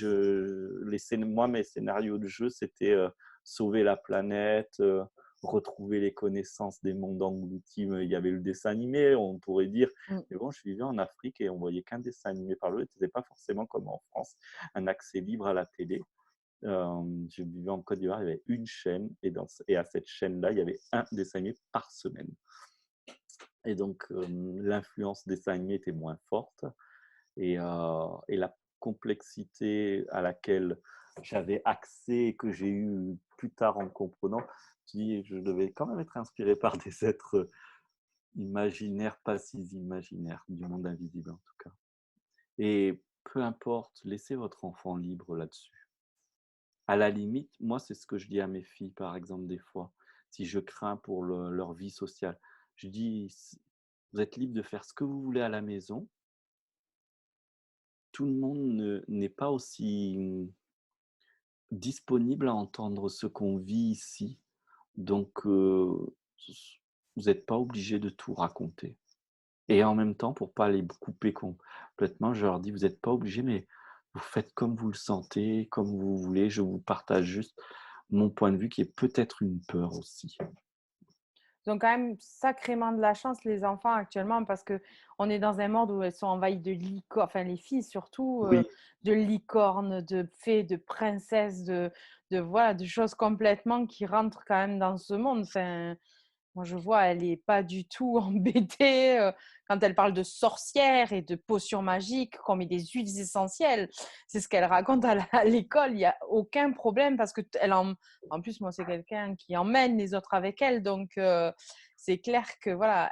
moi, mes scénarios de jeu, c'était sauver la planète, retrouver les connaissances des mondes engloutis. Il y avait le dessin animé, on pourrait dire. Mm. Mais bon, je vivais en Afrique et on voyait qu'un dessin animé par jour. C'était pas forcément comme en France, un accès libre à la télé. Je vivais en Côte d'Ivoire, il y avait une chaîne et à cette chaîne-là, il y avait un dessin animé par semaine. Et donc, l'influence dessin animé était moins forte. Et la complexité à laquelle j'avais accès et que j'ai eu plus tard en comprenant, je devais quand même être inspiré par des êtres imaginaires, pas si imaginaires, du monde invisible en tout cas. Et peu importe, laissez votre enfant libre là-dessus. À la limite, moi, c'est ce que je dis à mes filles, par exemple, des fois, si je crains pour leur vie sociale. Je dis, vous êtes libre de faire ce que vous voulez à la maison. Tout le monde n'est pas aussi disponible à entendre ce qu'on vit ici. Donc, vous n'êtes pas obligé de tout raconter. Et en même temps, pour pas les couper complètement, je leur dis, vous n'êtes pas obligé, mais vous faites comme vous le sentez, comme vous voulez. Je vous partage juste mon point de vue qui est peut-être une peur aussi. Ils ont quand même sacrément de la chance, les enfants, actuellement, parce qu'on est dans un monde où elles sont envahies de licornes, enfin les filles surtout, Oui, de licornes, de fées, de princesses, voilà, de choses complètement qui rentrent quand même dans ce monde. Enfin, moi, je vois, elle n'est pas du tout embêtée quand elle parle de sorcières et de potions magiques, qu'on met des huiles essentielles. C'est ce qu'elle raconte à l'école. Il n'y a aucun problème parce que en plus, moi, c'est quelqu'un qui emmène les autres avec elle. Donc, c'est clair que voilà,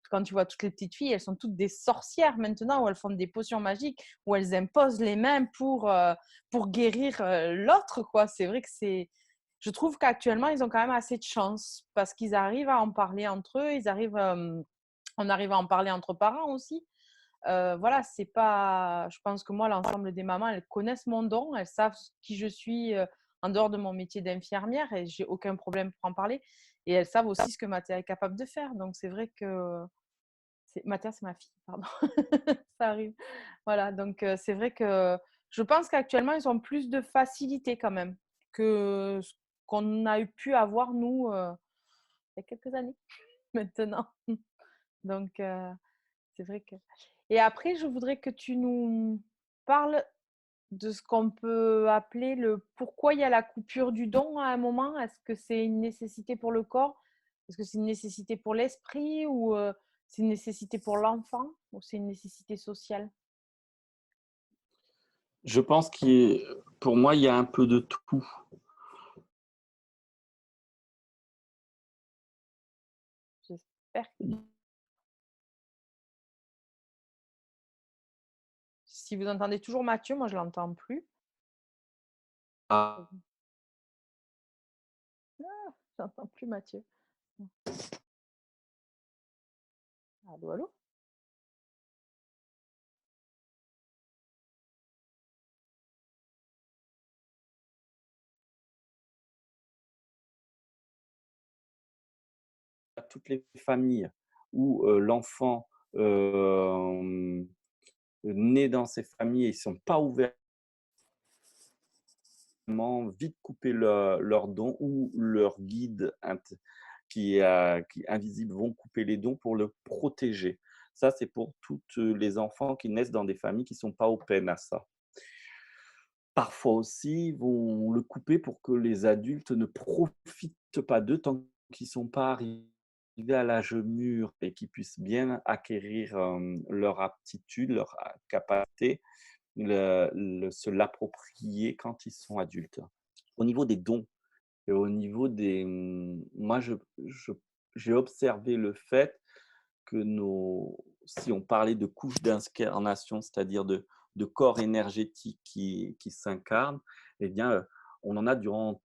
quand tu vois toutes les petites filles, elles sont toutes des sorcières maintenant, où elles font des potions magiques, où elles imposent les mains pour guérir l'autre, quoi. C'est vrai que je trouve qu'actuellement, ils ont quand même assez de chance parce qu'ils arrivent à en parler entre eux, on arrive à en parler entre parents aussi. Voilà, c'est pas. Je pense que moi, l'ensemble des mamans, elles connaissent mon don, elles savent qui je suis en dehors de mon métier d'infirmière et j'ai aucun problème pour en parler. Et elles savent aussi ce que Mathéa est capable de faire. Donc, c'est vrai que. Mathéa, c'est ma fille, pardon. Ça arrive. Voilà, donc c'est vrai que je pense qu'actuellement, ils ont plus de facilité quand même que ce qu'on a pu avoir, nous, il y a quelques années maintenant. Donc, c'est vrai que. Et après, je voudrais que tu nous parles de ce qu'on peut appeler le pourquoi il y a la coupure du don à un moment. Est-ce que c'est une nécessité pour le corps? Est-ce que c'est une nécessité pour l'esprit? Ou c'est une nécessité pour l'enfant? Ou c'est une nécessité sociale? je pense pour moi, il y a un peu de tout. J'espère. Si vous entendez toujours Mathieu, moi je l'entends plus. Ah, J'entends plus Mathieu. Allô, allô? à toutes les familles où l'enfant né dans ces familles, ils ne sont pas ouverts vite couper leurs dons ou leurs guides qui invisibles vont couper les dons pour le protéger. Ça, c'est pour tous les enfants qui naissent dans des familles qui ne sont pas open à ça. Parfois aussi, ils vont le couper pour que les adultes ne profitent pas d'eux tant qu'ils ne sont pas arrivés à l'âge mûr et qu'ils puissent bien acquérir leur aptitude, leur capacité se l'approprier quand ils sont adultes. Au niveau des dons et au niveau des, moi je j'ai observé le fait que si on parlait de couches d'incarnation, c'est-à-dire de corps énergétiques qui s'incarnent, eh bien, on en a durant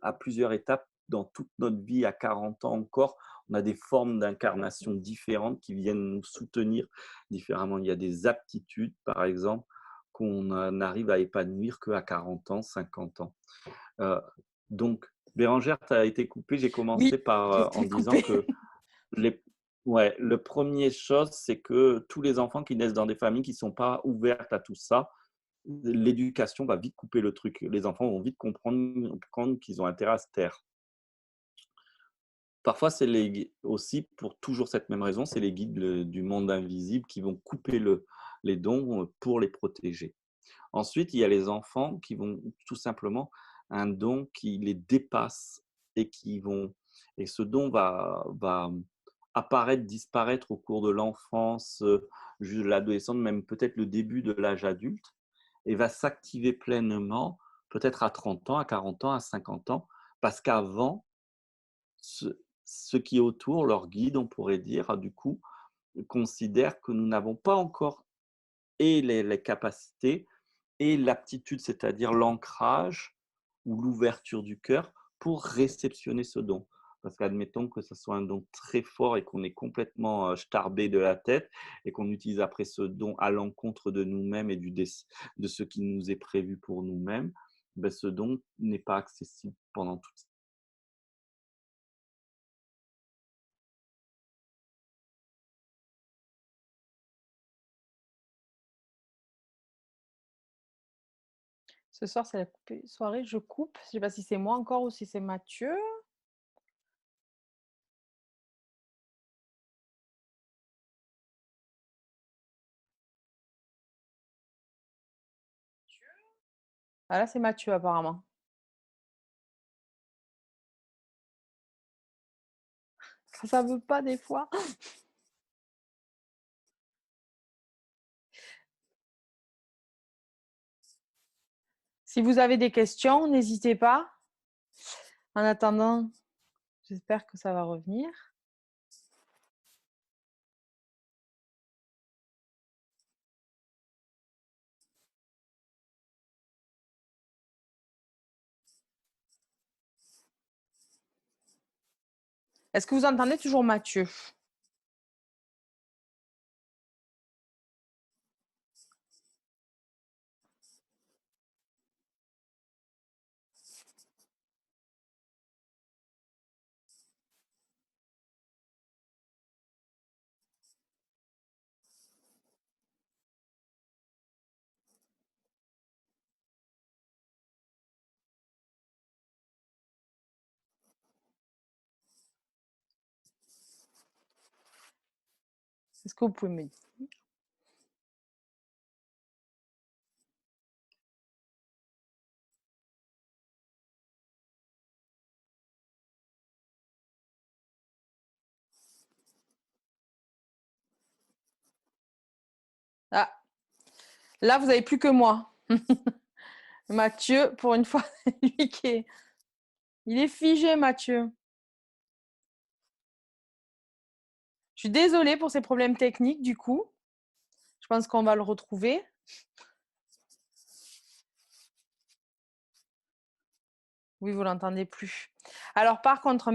à plusieurs étapes dans toute notre vie. À 40 ans encore, on a des formes d'incarnation différentes qui viennent nous soutenir différemment. Il y a des aptitudes, par exemple, qu'on n'arrive à épanouir qu'à 40 ans, 50 ans. Heu, donc Bérangère, tu as été coupée. J'ai Oui, commencé par, j'ai en été disant coupée. que les ouais, le premier chose, c'est que tous les enfants qui naissent dans des familles qui ne sont pas ouvertes à tout ça, l'éducation va vite couper le truc. Les enfants vont vite comprendre qu'ils ont intérêt à se taire. Parfois, c'est aussi pour toujours cette même raison, c'est les guides du monde invisible qui vont couper les dons pour les protéger. Ensuite, il y a les enfants qui vont tout simplement un don qui les dépasse et et ce don va apparaître, disparaître au cours de l'enfance, l'adolescence, même peut-être le début de l'âge adulte, et va s'activer pleinement, peut-être à 30 ans, à 40 ans, à 50 ans, parce qu'avant, ce qui est autour, leur guide, on pourrait dire, du coup, considère que nous n'avons pas encore et les capacités et l'aptitude, c'est-à-dire l'ancrage ou l'ouverture du cœur pour réceptionner ce don. Parce qu'admettons que ce soit un don très fort et qu'on est complètement starbé de la tête et qu'on utilise après ce don à l'encontre de nous-mêmes et de ce qui nous est prévu pour nous-mêmes, ben, ce don n'est pas accessible pendant toute. Ce soir, c'est la soirée, je coupe. Je sais pas si c'est moi encore ou si c'est Mathieu. Ah là, c'est Mathieu apparemment. Ça veut pas des fois. Si vous avez des questions, n'hésitez pas. En attendant, j'espère que ça va revenir. Est-ce que vous entendez toujours Mathieu? Est-ce que vous pouvez me dire? Ah, là, vous n'avez plus que moi. Mathieu, pour une fois, lui qui est... Il est figé, Mathieu. Je suis désolée pour ces problèmes techniques, du coup. Je pense qu'on va le retrouver. Oui, vous l'entendez plus. Alors, par contre,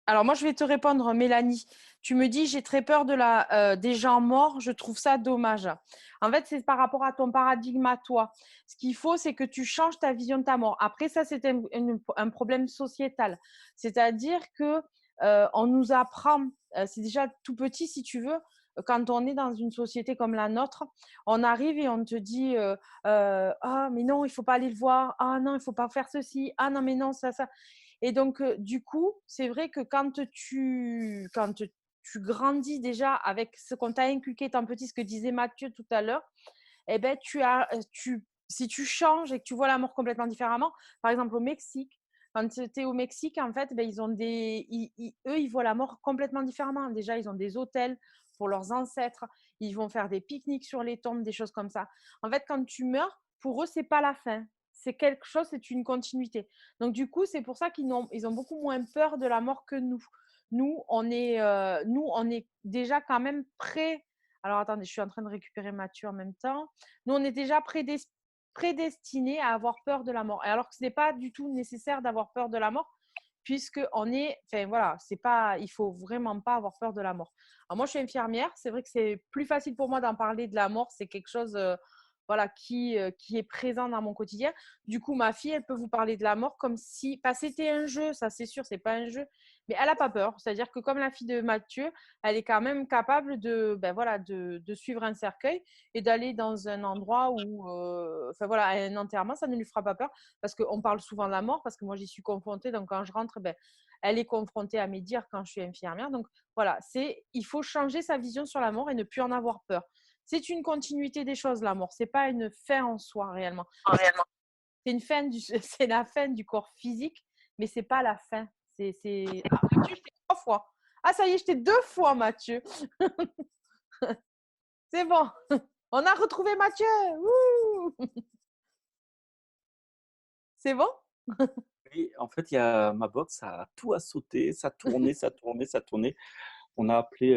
alors moi, je vais te répondre, Mélanie. Tu me dis, j'ai très peur des gens morts. Je trouve ça dommage. En fait, c'est par rapport à ton paradigme à toi. Ce qu'il faut, c'est que tu changes ta vision de ta mort. Après, ça, c'est un problème sociétal. C'est-à-dire que on nous apprend, c'est déjà tout petit, si tu veux, quand on est dans une société comme la nôtre, on arrive et on te dit ah, mais non, il ne faut pas aller le voir. Ah non, il ne faut pas faire ceci. Ah non, mais non, ça. Et donc, du coup, c'est vrai que quand tu grandis déjà avec ce qu'on t'a inculqué étant petit, ce que disait Mathieu tout à l'heure, eh ben, si tu changes et que tu vois la mort complètement différemment, par exemple au Mexique, quand tu es au Mexique, en fait, ben, eux, ils voient la mort complètement différemment. Déjà, ils ont des hôtels pour leurs ancêtres. Ils vont faire des pique-niques sur les tombes, des choses comme ça. En fait, quand tu meurs, pour eux, c'est pas la fin. C'est quelque chose, c'est une continuité. Donc, du coup, c'est pour ça qu'ils ont beaucoup moins peur de la mort que nous. Nous, on est déjà quand même prêts. Alors, attendez, je suis en train de récupérer Mathieu en même temps. Nous, on est déjà prédestinés à avoir peur de la mort. Alors que ce n'est pas du tout nécessaire d'avoir peur de la mort, puisque enfin voilà, c'est pas, il faut vraiment pas avoir peur de la mort. Alors moi, je suis infirmière. C'est vrai que c'est plus facile pour moi d'en parler de la mort. C'est quelque chose, voilà, qui est présent dans mon quotidien. Du coup, ma fille, elle peut vous parler de la mort comme si, pas c'était un jeu, ça c'est sûr, c'est pas un jeu, mais elle a pas peur. C'est-à-dire que comme la fille de Mathieu, elle est quand même capable ben voilà, de suivre un cercueil et d'aller dans un endroit où, enfin voilà, un enterrement, ça ne lui fera pas peur parce qu'on parle souvent de la mort, parce que moi j'y suis confrontée, donc quand je rentre, ben, elle est confrontée à mes dires quand je suis infirmière. Donc voilà, il faut changer sa vision sur la mort et ne plus en avoir peur. C'est une continuité des choses, la mort. C'est pas une fin en soi réellement. C'est la fin du corps physique, mais c'est pas la fin. Ah, Mathieu, je t'ai 3 fois. Ah, ça y est, je t'ai 2 fois, Mathieu. C'est bon. On a retrouvé Mathieu. Wouh. C'est bon? Oui, en fait, il y a ma box, tout a sauté, ça tournait, ça tournait, ça tournait. On a appelé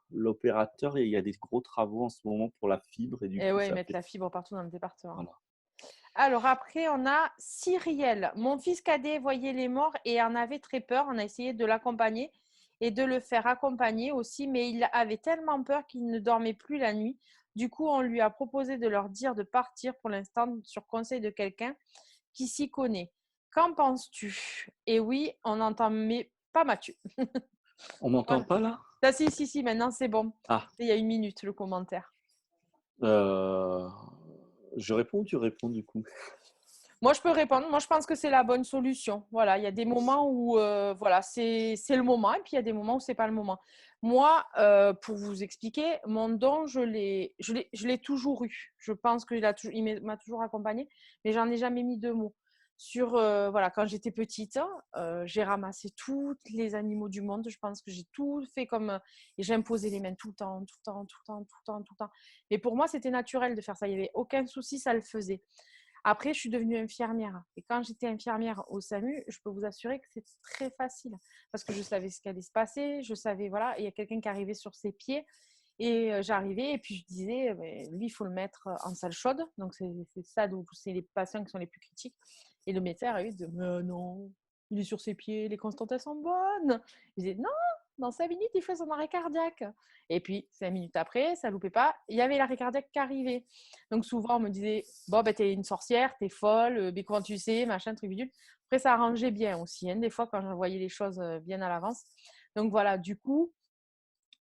l'opérateur et il y a des gros travaux en ce moment pour la fibre et du Et coup, ouais, ils ça mettent fait. la fibre partout dans le département. Voilà. Alors après, on a Cyrielle. Mon fils cadet voyait les morts et en avait très peur. On a essayé de l'accompagner et de le faire accompagner aussi, mais il avait tellement peur qu'il ne dormait plus la nuit. Du coup, on lui a proposé de leur dire de partir pour l'instant sur conseil de quelqu'un qui s'y connaît. Qu'en penses-tu? Et oui, on n'entend mais pas Mathieu. On m'entend Voilà. pas là? Ah, si, maintenant c'est bon. Ah, Il y a 1 minute le commentaire. euh, je réponds ou tu réponds du coup? Moi, je peux répondre. Moi, je pense que c'est la bonne solution. Voilà, il y a des moments où voilà, c'est le moment et puis il y a des moments où c'est pas le moment. Moi, pour vous expliquer, mon don, je l'ai toujours eu. Je pense il m'a toujours accompagné, mais j'en ai jamais mis 2 mots. Voilà, quand j'étais petite, j'ai ramassé tous les animaux du monde. Je pense que j'ai tout fait et j'ai imposé les mains tout le temps, tout le temps, tout le temps, tout le temps, tout le temps. Mais pour moi, c'était naturel de faire ça. Il n'y avait aucun souci, ça le faisait. Après, je suis devenue infirmière. Et quand j'étais infirmière au SAMU, je peux vous assurer que c'est très facile parce que je savais ce qui allait se passer. Je savais, voilà, il y a quelqu'un qui arrivait sur ses pieds et j'arrivais et puis je disais, lui, il faut le mettre en salle chaude. Donc, c'est ça, donc c'est les patients qui sont les plus critiques. Et le médecin arrivait et disait, mais non, il est sur ses pieds, les constantes, elles sont bonnes. Je disais, non, dans 5 minutes, il fait son arrêt cardiaque. Et puis, 5 minutes après, ça ne loupait pas, il y avait l'arrêt cardiaque qui arrivait. Donc, souvent, on me disait, bon, ben, t'es une sorcière, t'es folle, mais comment tu sais, machin, truc bidule. Après, ça arrangeait bien aussi, hein, des fois, quand je voyais les choses bien à l'avance. Donc, voilà, du coup,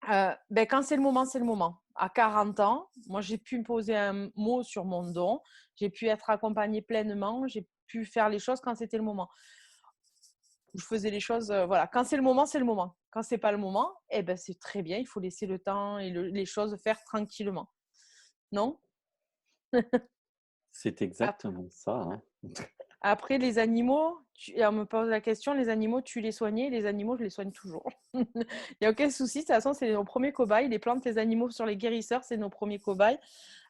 ben, quand c'est le moment, c'est le moment. À 40 ans, moi, j'ai pu me poser un mot sur mon don, j'ai pu être accompagnée pleinement, j'ai pu faire les choses quand c'était le moment. Je faisais les choses, voilà. Quand c'est le moment, c'est le moment. Quand c'est pas le moment, eh ben, c'est très bien, il faut laisser le temps et les choses faire tranquillement. Non? C'est exactement ça, hein. Après, les animaux, on me pose la question, les animaux, tu les soignais? Les animaux, je les soigne toujours. Il n'y a aucun souci. De toute façon, c'est nos premiers cobayes. Les plantes, les animaux sur les guérisseurs, c'est nos premiers cobayes.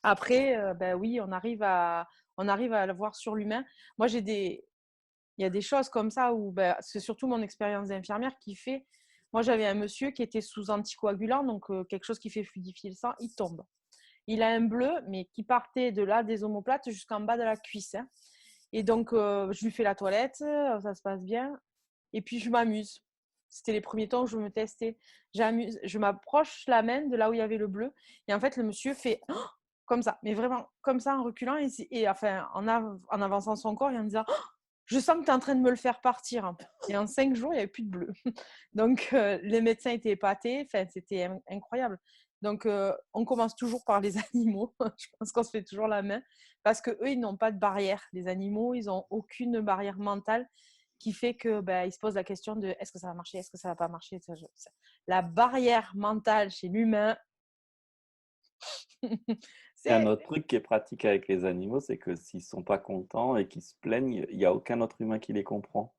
Après, ben oui, on arrive à le voir sur l'humain. Moi, il y a des choses comme ça où ben, c'est surtout mon expérience d'infirmière qui fait. Moi, j'avais un monsieur qui était sous anticoagulant, donc quelque chose qui fait fluidifier le sang, il tombe. Il a un bleu, mais qui partait de là, des omoplates, jusqu'en bas de la cuisse, hein. Et donc, je lui fais la toilette, ça se passe bien. Et puis, je m'amuse. C'était les premiers temps où je me testais. Je m'approche la main de là où il y avait le bleu. Et en fait, le monsieur fait oh comme ça, mais vraiment comme ça en reculant et enfin en avançant son corps et en disant oh je sens que tu es en train de me le faire partir. Et en 5 jours, il n'y avait plus de bleu. Donc, les médecins étaient épatés. Enfin, c'était incroyable. Donc, on commence toujours par les animaux. Je pense qu'on se fait toujours la main parce qu'eux, ils n'ont pas de barrière. Les animaux, ils n'ont aucune barrière mentale qui fait que ils se posent la question de est-ce que ça va marcher, est-ce que ça va pas marcher. La barrière mentale chez l'humain, Et un c'est autre truc qui est pratique avec les animaux, c'est que s'ils sont pas contents et qu'ils se plaignent, il n'y a aucun autre humain qui les comprend.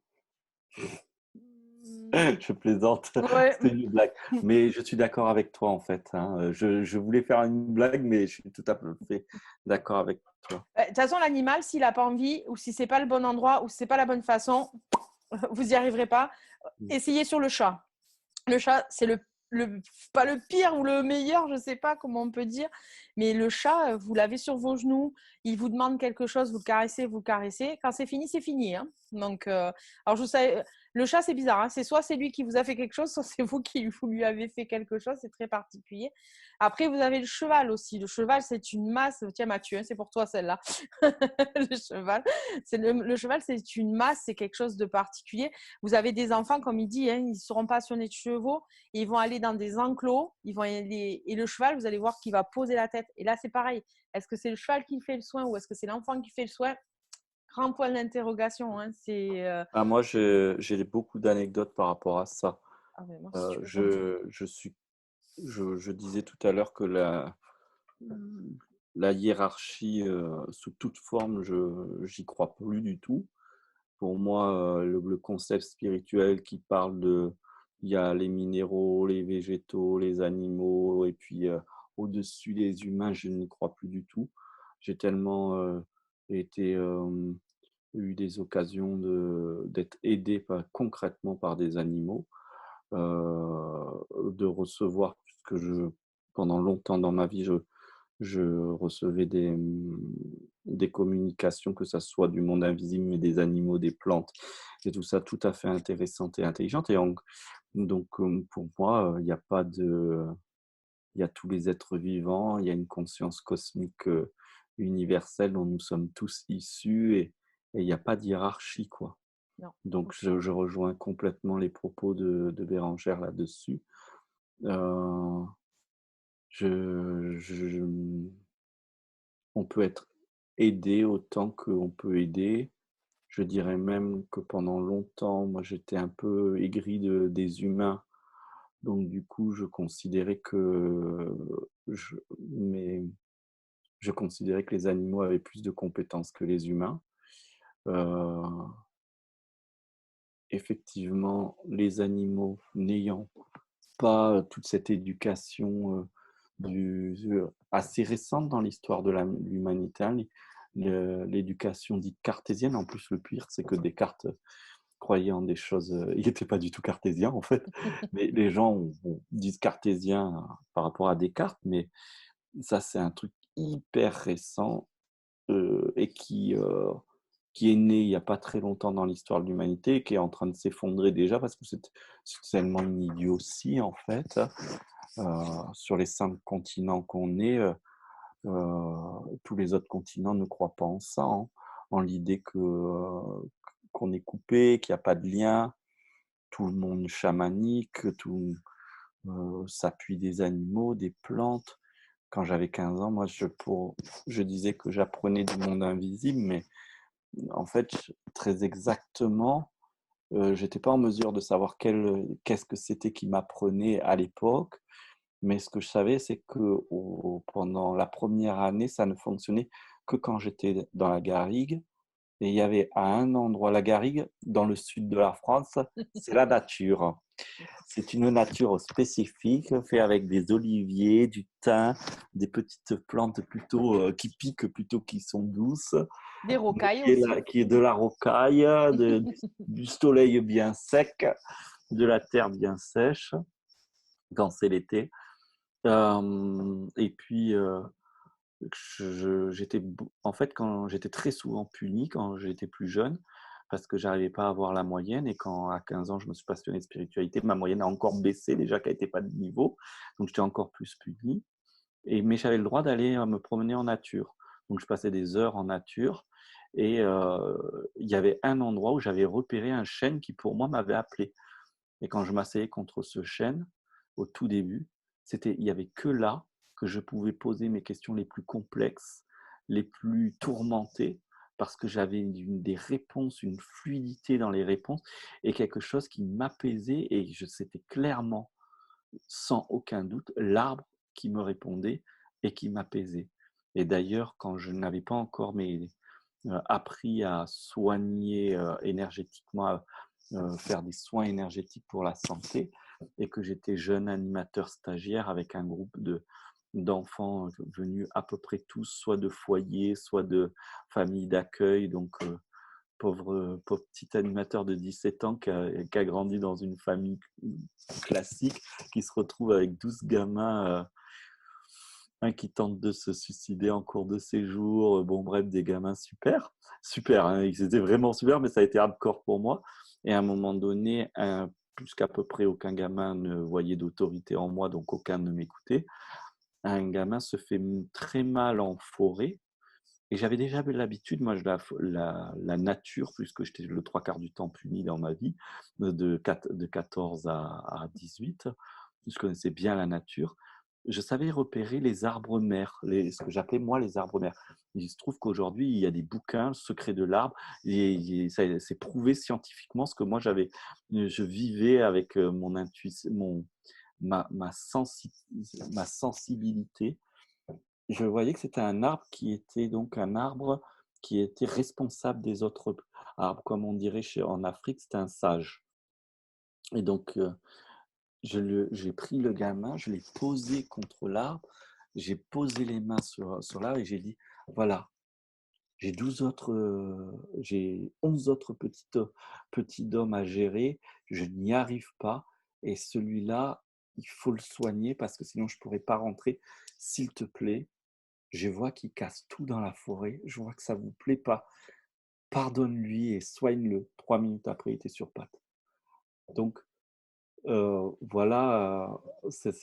Je plaisante, Ouais. c'était une blague. Mais je suis d'accord avec toi en fait, hein. Je voulais faire une blague, mais je suis tout à fait d'accord avec toi. De toute façon, l'animal, s'il n'a pas envie, ou si c'est pas le bon endroit, ou si c'est pas la bonne façon, vous n'y arriverez pas. Essayez sur le chat. Le chat, c'est pas le pire ou le meilleur, je ne sais pas comment on peut dire, mais le chat, vous l'avez sur vos genoux, il vous demande quelque chose, vous le caressez. Quand c'est fini, c'est fini. Hein. Donc, alors je sais, le chat, c'est bizarre. Hein. C'est soit c'est lui qui vous a fait quelque chose, soit c'est vous qui vous lui avez fait quelque chose. C'est très particulier. Après, vous avez le cheval aussi. Le cheval, c'est une masse. Tiens, Mathieu, hein, c'est pour toi celle-là. Le cheval, le cheval, c'est une masse, c'est quelque chose de particulier. Vous avez des enfants, comme il dit, hein, ils seront passionnés de chevaux, et ils vont aller dans des enclos, et le cheval, vous allez voir qu'il va poser la tête. Et là, c'est pareil. Est-ce que c'est le cheval qui fait le soin ou est-ce que c'est l'enfant qui fait le soin? Grand point d'interrogation. Hein. Ah, moi, j'ai beaucoup d'anecdotes par rapport à ça. Ah, mais moi, si tu Euh, veux qu'on... je, je suis, je disais tout à l'heure que la hiérarchie sous toute forme, j'y crois plus du tout. Pour moi, le concept spirituel qui parle de, il y a les minéraux, les végétaux, les animaux, et puis au-dessus des humains, je n'y crois plus du tout. J'ai tellement été, eu des occasions d'être aidé concrètement par des animaux, de recevoir, puisque pendant longtemps dans ma vie, je recevais des communications, que ça soit du monde invisible, mais des animaux, des plantes, et tout ça tout à fait intéressant et intelligente. Et donc, pour moi, il n'y a pas de, il y a tous les êtres vivants, il y a une conscience cosmique universelle dont nous sommes tous issus, et il n'y a pas de hiérarchie, quoi. Non. Donc, je rejoins complètement les propos de Bérangère là-dessus. Euh, je, on peut être aidé autant qu'on peut aider. Je dirais même que pendant longtemps, moi, j'étais un peu aigri des humains. Donc, du coup, je, mais je considérais que les animaux avaient plus de compétences que les humains. Euh, Effectivement, les animaux n'ayant pas toute cette éducation assez récente dans l'histoire de l'humanité, hein, l'éducation dite cartésienne. En plus, le pire, c'est que Descartes croyait en des choses, il n'était pas du tout cartésien en fait, mais les gens disent cartésien par rapport à Descartes, mais ça, c'est un truc hyper récent et qui est né il n'y a pas très longtemps dans l'histoire de l'humanité et qui est en train de s'effondrer déjà parce que c'est tellement une idiotie en fait. Sur les 5 continents qu'on est, tous les autres continents ne croient pas en ça, hein, en l'idée qu'on est coupé, qu'il n'y a pas de lien, tout le monde chamanique, tout s'appuie des animaux, des plantes. Quand j'avais 15 ans, moi, je disais que j'apprenais du monde invisible, mais en fait, très exactement, j'étais pas en mesure de savoir qu'est-ce que c'était qui m'apprenait à l'époque. Mais ce que je savais, c'est que pendant la première année, ça ne fonctionnait que quand j'étais dans la garrigue. Et il y avait à un endroit, la garrigue, dans le sud de la France, c'est la nature. C'est une nature spécifique, faite avec des oliviers, du thym, des petites plantes plutôt qui piquent plutôt qui sont douces, Des rocailles aussi. qui est de la rocaille, du soleil bien sec, de la terre bien sèche quand c'est l'été. Et puis, en fait, quand j'étais très souvent puni quand j'étais plus jeune, parce que j'arrivais pas à avoir la moyenne. Et quand à 15 ans, je me suis passionné de spiritualité, ma moyenne a encore baissé, déjà qu'elle n'était pas de niveau. Donc, j'étais encore plus puni. Mais j'avais le droit d'aller me promener en nature. Donc, je passais des heures en nature. Et il y avait un endroit où j'avais repéré un chêne qui, pour moi, m'avait appelé. Et quand je m'asseyais contre ce chêne, au tout début, il n'y avait que là que je pouvais poser mes questions les plus complexes, les plus tourmentées, parce que j'avais des réponses, une fluidité dans les réponses, et quelque chose qui m'apaisait, et c'était clairement, sans aucun doute, l'arbre qui me répondait et qui m'apaisait. Et d'ailleurs, quand je n'avais pas encore appris à soigner énergétiquement, faire des soins énergétiques pour la santé et que j'étais jeune animateur stagiaire avec un groupe d'enfants venus à peu près tous, soit de foyers, soit de familles d'accueil. Donc, pauvre petit animateur de 17 ans qui a grandi dans une famille classique, qui se retrouve avec 12 gamins, un qui tente de se suicider en cours de séjour. Bon, bref, des gamins super, super, hein, ils étaient vraiment super, mais ça a été hardcore pour moi. Et à un moment donné, puisqu'à peu près aucun gamin ne voyait d'autorité en moi, donc aucun ne m'écoutait, un gamin se fait très mal en forêt. Et j'avais déjà eu l'habitude, moi, la nature, puisque j'étais le trois quarts du temps puni dans ma vie, de 14 à 18, je connaissais bien la nature. Je savais repérer les arbres mères, ce que j'appelais moi les arbres mères. Il se trouve qu'aujourd'hui, il y a des bouquins, Le secret de l'arbre, et c'est prouvé scientifiquement ce que moi je vivais avec mon intuition, ma sensibilité. Je voyais que c'était un arbre qui était donc un arbre qui était responsable des autres arbres. Comme on dirait en Afrique, c'était un sage. Et donc, j'ai pris le gamin, je l'ai posé contre l'arbre, j'ai posé les mains sur l'arbre et j'ai dit, voilà, j'ai 11 autres petits dômes à gérer, je n'y arrive pas et celui-là, il faut le soigner parce que sinon je ne pourrais pas rentrer. S'il te plaît, je vois qu'il casse tout dans la forêt. Je vois que ça ne vous plaît pas. Pardonne-lui et soigne-le. 3 minutes après, il était sur pattes. Donc, voilà,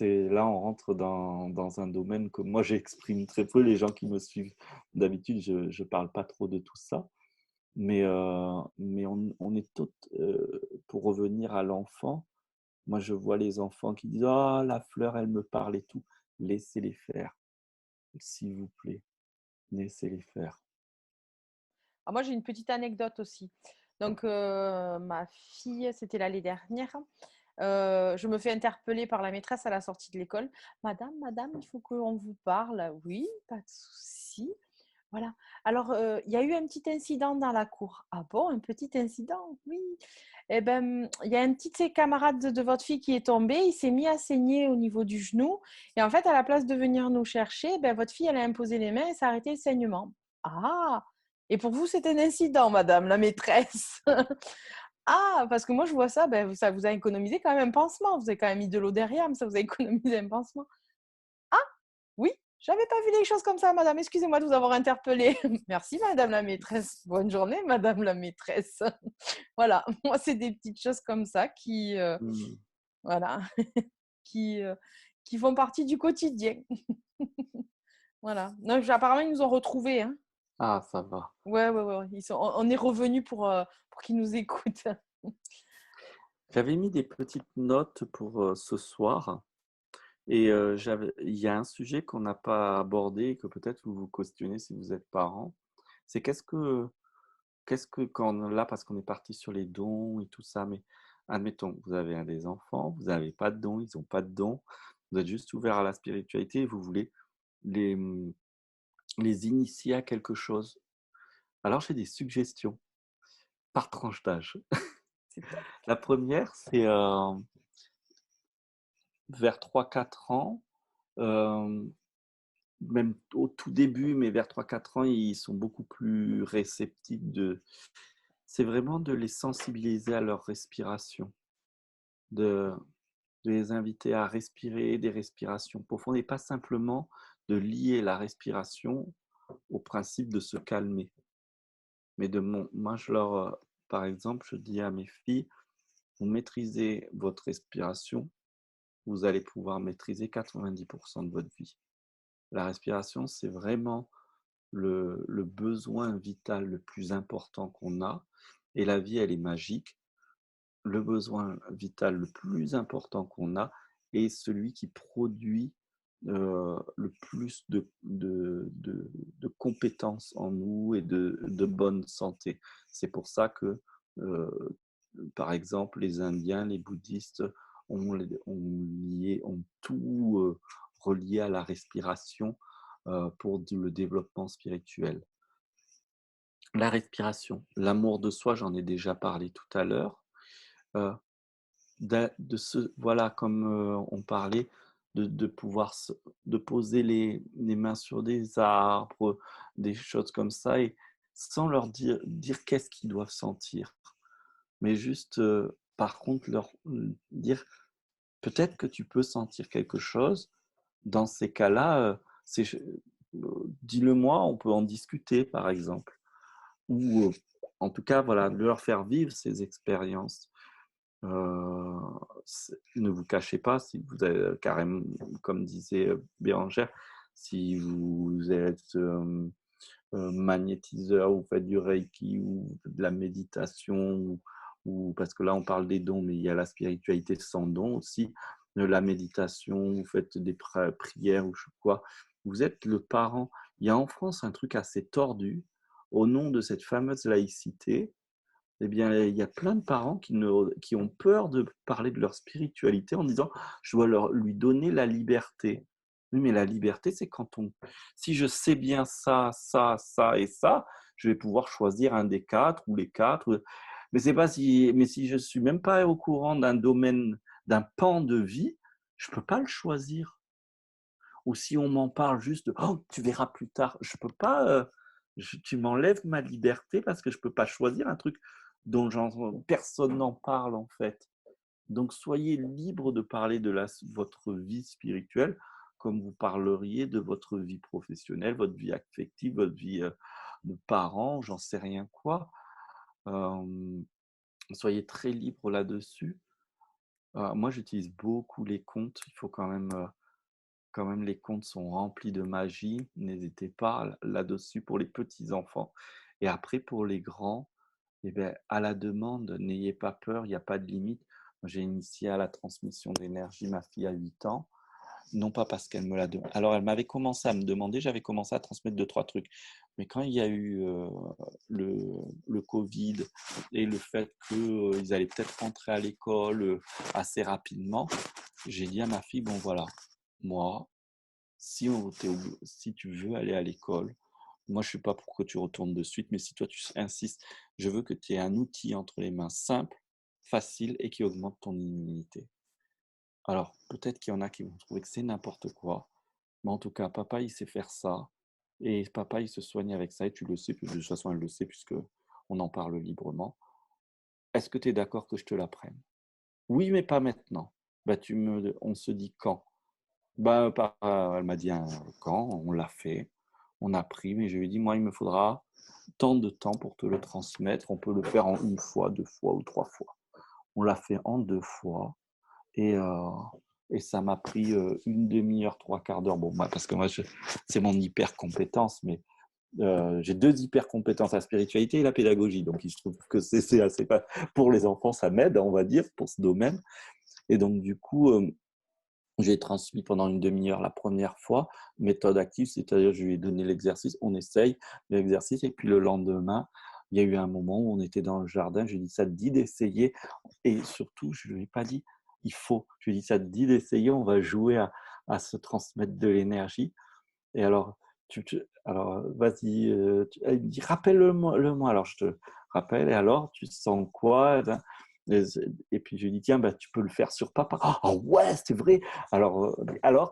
là, on rentre dans un domaine que moi, j'exprime très peu. Les gens qui me suivent, d'habitude, je ne parle pas trop de tout ça. Mais on est pour revenir à l'enfant, moi, je vois les enfants qui disent « Ah, la fleur, elle me parle et tout ». Laissez-les faire, s'il vous plaît. Laissez-les faire. Alors moi, j'ai une petite anecdote aussi. Donc, ma fille, c'était l'année dernière. Je me fais interpeller par la maîtresse à la sortie de l'école. Madame, il faut qu'on vous parle. Oui, pas de souci. Voilà. Alors, il y a eu un petit incident dans la cour. Ah bon, un petit incident? Oui. Eh ben, il y a un petit de ses camarades de votre fille qui est tombé. Il s'est mis à saigner au niveau du genou. Et en fait, à la place de venir nous chercher, ben, votre fille, elle a imposé les mains et ça a arrêté le saignement. Ah! Et pour vous, c'est un incident, madame la maîtresse. Ah, parce que moi, je vois ça, ben, ça vous a économisé quand même un pansement. Vous avez quand même mis de l'eau derrière, mais ça vous a économisé un pansement. Ah, oui, j'avais pas vu les choses comme ça, madame. Excusez-moi de vous avoir interpellé. Merci, madame la maîtresse. Bonne journée, madame la maîtresse. Voilà, moi, c'est des petites choses comme ça Mmh. voilà, qui, euh, qui font partie du quotidien. Voilà. Non, apparemment, ils nous ont retrouvés. Hein. Ah, ça va. Ouais, ouais, ouais. On est revenus pour qu'ils nous écoutent. J'avais mis des petites notes pour ce soir et il y a un sujet qu'on n'a pas abordé et que peut-être vous vous questionnez si vous êtes parent. C'est qu'est-ce que quand là, parce qu'on est parti sur les dons et tout ça, mais admettons, vous avez des enfants, vous n'avez pas de dons, ils n'ont pas de dons, vous êtes juste ouvert à la spiritualité et vous voulez les, mmh, les initier à quelque chose. Alors j'ai des suggestions par tranche d'âge. C'est top. La première, c'est vers 3 4 ans, hem, même au tout début, mais vers 3 4 ans, ils sont beaucoup plus réceptifs c'est vraiment de les sensibiliser à leur respiration, de de les inviter à respirer des respirations profondes et pas simplement de lier la respiration au principe de se calmer. Mais moi, par exemple, je dis à mes filles, vous maîtrisez votre respiration, vous allez pouvoir maîtriser 90% de votre vie. La respiration, c'est vraiment le besoin vital le plus important qu'on a. Et la vie, elle est magique. Le besoin vital le plus important qu'on a est celui qui produit le plus de compétences en nous et de bonne santé. C'est pour ça que, par exemple, les Indiens, les bouddhistes ont tout relié à la respiration pour le développement spirituel. La respiration, l'amour de soi, j'en ai déjà parlé tout à l'heure. euh, voilà, comme on parlait, de pouvoir de poser les mains sur des arbres, des choses comme ça, et sans leur dire qu'est-ce qu'ils doivent sentir. Mais juste, par contre, leur dire, peut-être que tu peux sentir quelque chose. Dans ces cas-là, dis-le-moi, on peut en discuter, par exemple. Ou en tout cas, voilà, de leur faire vivre ces expériences. Euh, ne vous cachez pas, si vous avez carrément, comme disait Bérangère, si vous êtes magnétiseur, ou faites du Reiki ou de la méditation, parce que là on parle des dons, mais il y a la spiritualité sans don aussi, la méditation, vous faites des prières ou je sais quoi, vous êtes le parent. Il y a en France un truc assez tordu, au nom de cette fameuse laïcité. Eh bien, il y a plein de parents qui ont peur de parler de leur spiritualité en disant je dois lui donner la liberté. Oui, mais la liberté, c'est si je sais bien ça, ça, ça et ça, je vais pouvoir choisir un des quatre ou les quatre. Mais c'est pas mais si je suis même pas au courant d'un domaine, d'un pan de vie, je peux pas le choisir. Ou si on m'en parle juste, oh, tu verras plus tard, je peux pas. Tu m'enlèves ma liberté parce que je peux pas choisir un truc dont personne n'en parle en fait. Donc soyez libre de parler de votre vie spirituelle comme vous parleriez de votre vie professionnelle, votre vie affective, votre vie de parent, j'en sais rien quoi. Euh, Soyez très libre là-dessus. Moi, j'utilise beaucoup les contes. Il faut quand même, les contes sont remplis de magie. N'hésitez pas là-dessus pour les petits enfants. Et après, pour les grands, eh bien, à la demande, n'ayez pas peur, il n'y a pas de limite. J'ai initié à la transmission d'énergie ma fille à 8 ans, non pas parce qu'elle me l'a demandé. Alors, elle m'avait commencé à me demander, j'avais commencé à transmettre 2, 3 trucs. Mais quand il y a eu le, le Covid et le fait qu'ils allaient peut-être rentrer à l'école assez rapidement, j'ai dit à ma fille, bon voilà, moi, si tu veux aller à l'école, moi je ne suis pas pour que tu retournes de suite, mais si toi tu insistes, je veux que tu aies un outil entre les mains simple, facile et qui augmente ton immunité. Alors peut-être qu'il y en a qui vont trouver que c'est n'importe quoi, mais en tout cas, papa il sait faire ça, et papa il se soigne avec ça, et tu le sais, de toute façon elle le sait puisque on en parle librement. Est-ce que tu es d'accord que je te l'apprenne? Oui, mais pas maintenant. Bah, on se dit quand? Bah, elle m'a dit quand, on l'a fait, on a pris, mais je lui ai dit, moi, il me faudra tant de temps pour te le transmettre. On peut le faire en 1 fois, 2 fois ou 3 fois. On l'a fait en 2 fois et, euh, et ça m'a pris une demi-heure, 3/4 d'heure. Bon, parce que moi, c'est mon hyper compétence, mais j'ai 2 hyper compétences, la spiritualité et la pédagogie. Donc, il se trouve que c'est assez pas pour les enfants, ça m'aide, on va dire, pour ce domaine. Et donc, du coup, j'ai transmis pendant une demi-heure la première fois, méthode active, c'est-à-dire je lui ai donné l'exercice, on essaye l'exercice, et puis le lendemain, il y a eu un moment où on était dans le jardin, je lui ai dit, ça te dit d'essayer, et surtout, je ne lui ai pas dit, il faut, je lui ai dit, ça te dit d'essayer, on va jouer à se transmettre de l'énergie, et alors, alors vas-y, elle me dit, rappelle-le-moi, alors je te rappelle, et alors, tu sens quoi? Et puis je lui dis, tiens, bah, tu peux le faire sur papa. Oh ouais, c'est vrai. Alors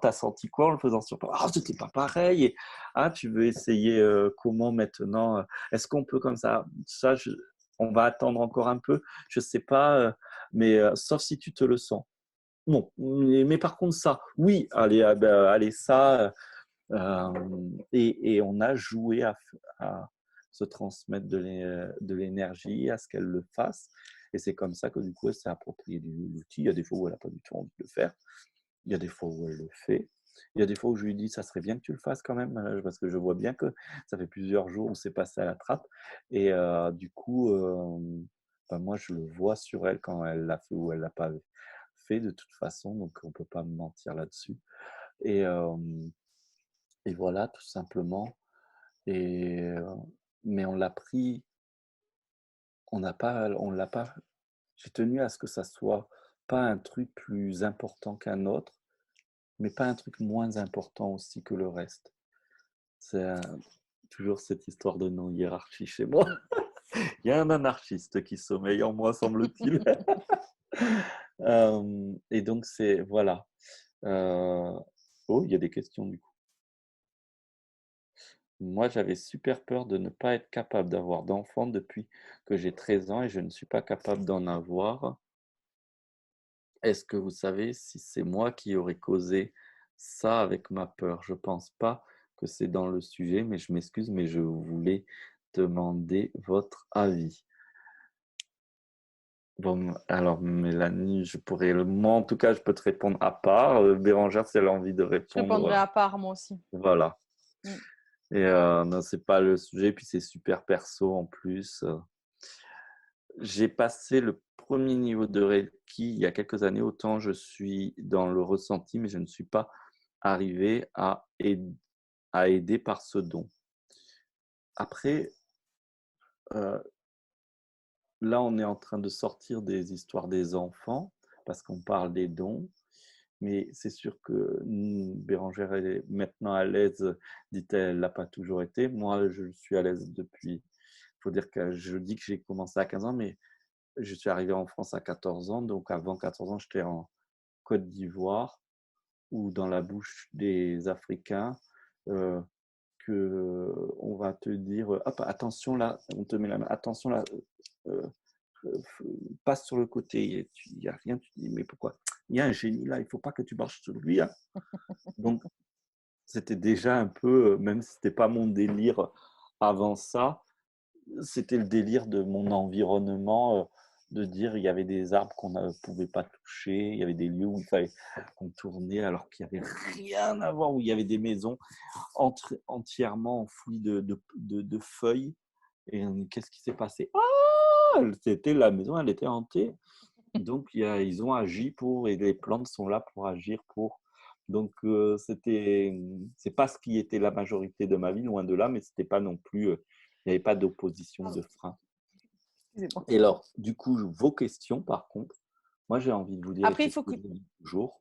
tu as senti quoi en le faisant sur papa? Oh, c'était pas pareil. Et, tu veux essayer comment maintenant? Est-ce qu'on peut comme ça, on va attendre encore un peu. Je sais pas, mais sauf si tu te le sens. Bon, mais par contre, ça, oui, allez, allez ça. Et on a joué à se transmettre de l'énergie, à ce qu'elle le fasse. Et c'est comme ça que du coup, elle s'est appropriée l'outil. Il y a des fois où elle n'a pas du tout envie de le faire. Il y a des fois où elle le fait. Il y a des fois où je lui dis, ça serait bien que tu le fasses quand même, parce que je vois bien que ça fait plusieurs jours où c'est passé à la trappe. Et du coup, moi, je le vois sur elle quand elle l'a fait ou elle l'a pas fait de toute façon. Donc, on ne peut pas me mentir là-dessus. Et, euh, et voilà, tout simplement. Et, mais on l'a pris, on l'a pas. J'ai tenu à ce que ça soit pas un truc plus important qu'un autre, mais pas un truc moins important aussi que le reste. C'est toujours cette histoire de non-hiérarchie chez moi. Il y a un anarchiste qui sommeille en moi, semble-t-il. Et donc, c'est voilà. Euh, Oh, il y a des questions du coup. Moi, j'avais super peur de ne pas être capable d'avoir d'enfants depuis que j'ai 13 ans et je ne suis pas capable d'en avoir. Est-ce que vous savez si c'est moi qui aurais causé ça avec ma peur? Je pense pas que c'est dans le sujet, mais je m'excuse, mais je voulais demander votre avis. Bon, alors Mélanie, moi en tout cas, je peux te répondre à part. Bérangère, si elle a envie de Je répondrai répondre, à part, moi aussi. voilà. Mm. Et non, c'est pas le sujet, puis c'est super perso en plus. J'ai passé le premier niveau de Reiki il y a quelques années. Autant je suis dans le ressenti, mais je ne suis pas arrivé à aider par ce don. Après, euh, là, on est en train de sortir des histoires des enfants parce qu'on parle des dons. Mais c'est sûr que Bérangère est maintenant à l'aise, dit-elle, elle l'a pas toujours été. Moi, je suis à l'aise depuis. Il faut dire que je dis que j'ai commencé à 15 ans, mais je suis arrivé en France à 14 ans. Donc avant 14 ans, j'étais en Côte d'Ivoire ou dans la bouche des Africains. Euh, que on va te dire, hop, attention là, on te met la main, attention là, euh, euh, passe sur le côté, il n'y a rien, tu te dis, mais pourquoi? Il y a un génie là, il ne faut pas que tu marches sur lui. Hein. Donc, c'était déjà un peu, même si ce n'était pas mon délire avant ça, c'était le délire de mon environnement, de dire il y avait des arbres qu'on ne pouvait pas toucher, il y avait des lieux où il fallait contourner alors qu'il n'y avait rien à voir, où il y avait des maisons entièrement enfouies de feuilles. Et qu'est-ce qui s'est passé? Ah, c'était la maison, elle était hantée. Donc, ils ont agi pour, et les plantes sont là pour agir pour. Donc, c'est pas ce qui était la majorité de ma vie, loin de là, mais c'était pas non plus, il n'y avait pas d'opposition, de frein. Excusez-moi. Et alors, du coup, vos questions, par contre, moi, j'ai envie de vous dire, et Après, c'est il ce faut que que. je dis toujours,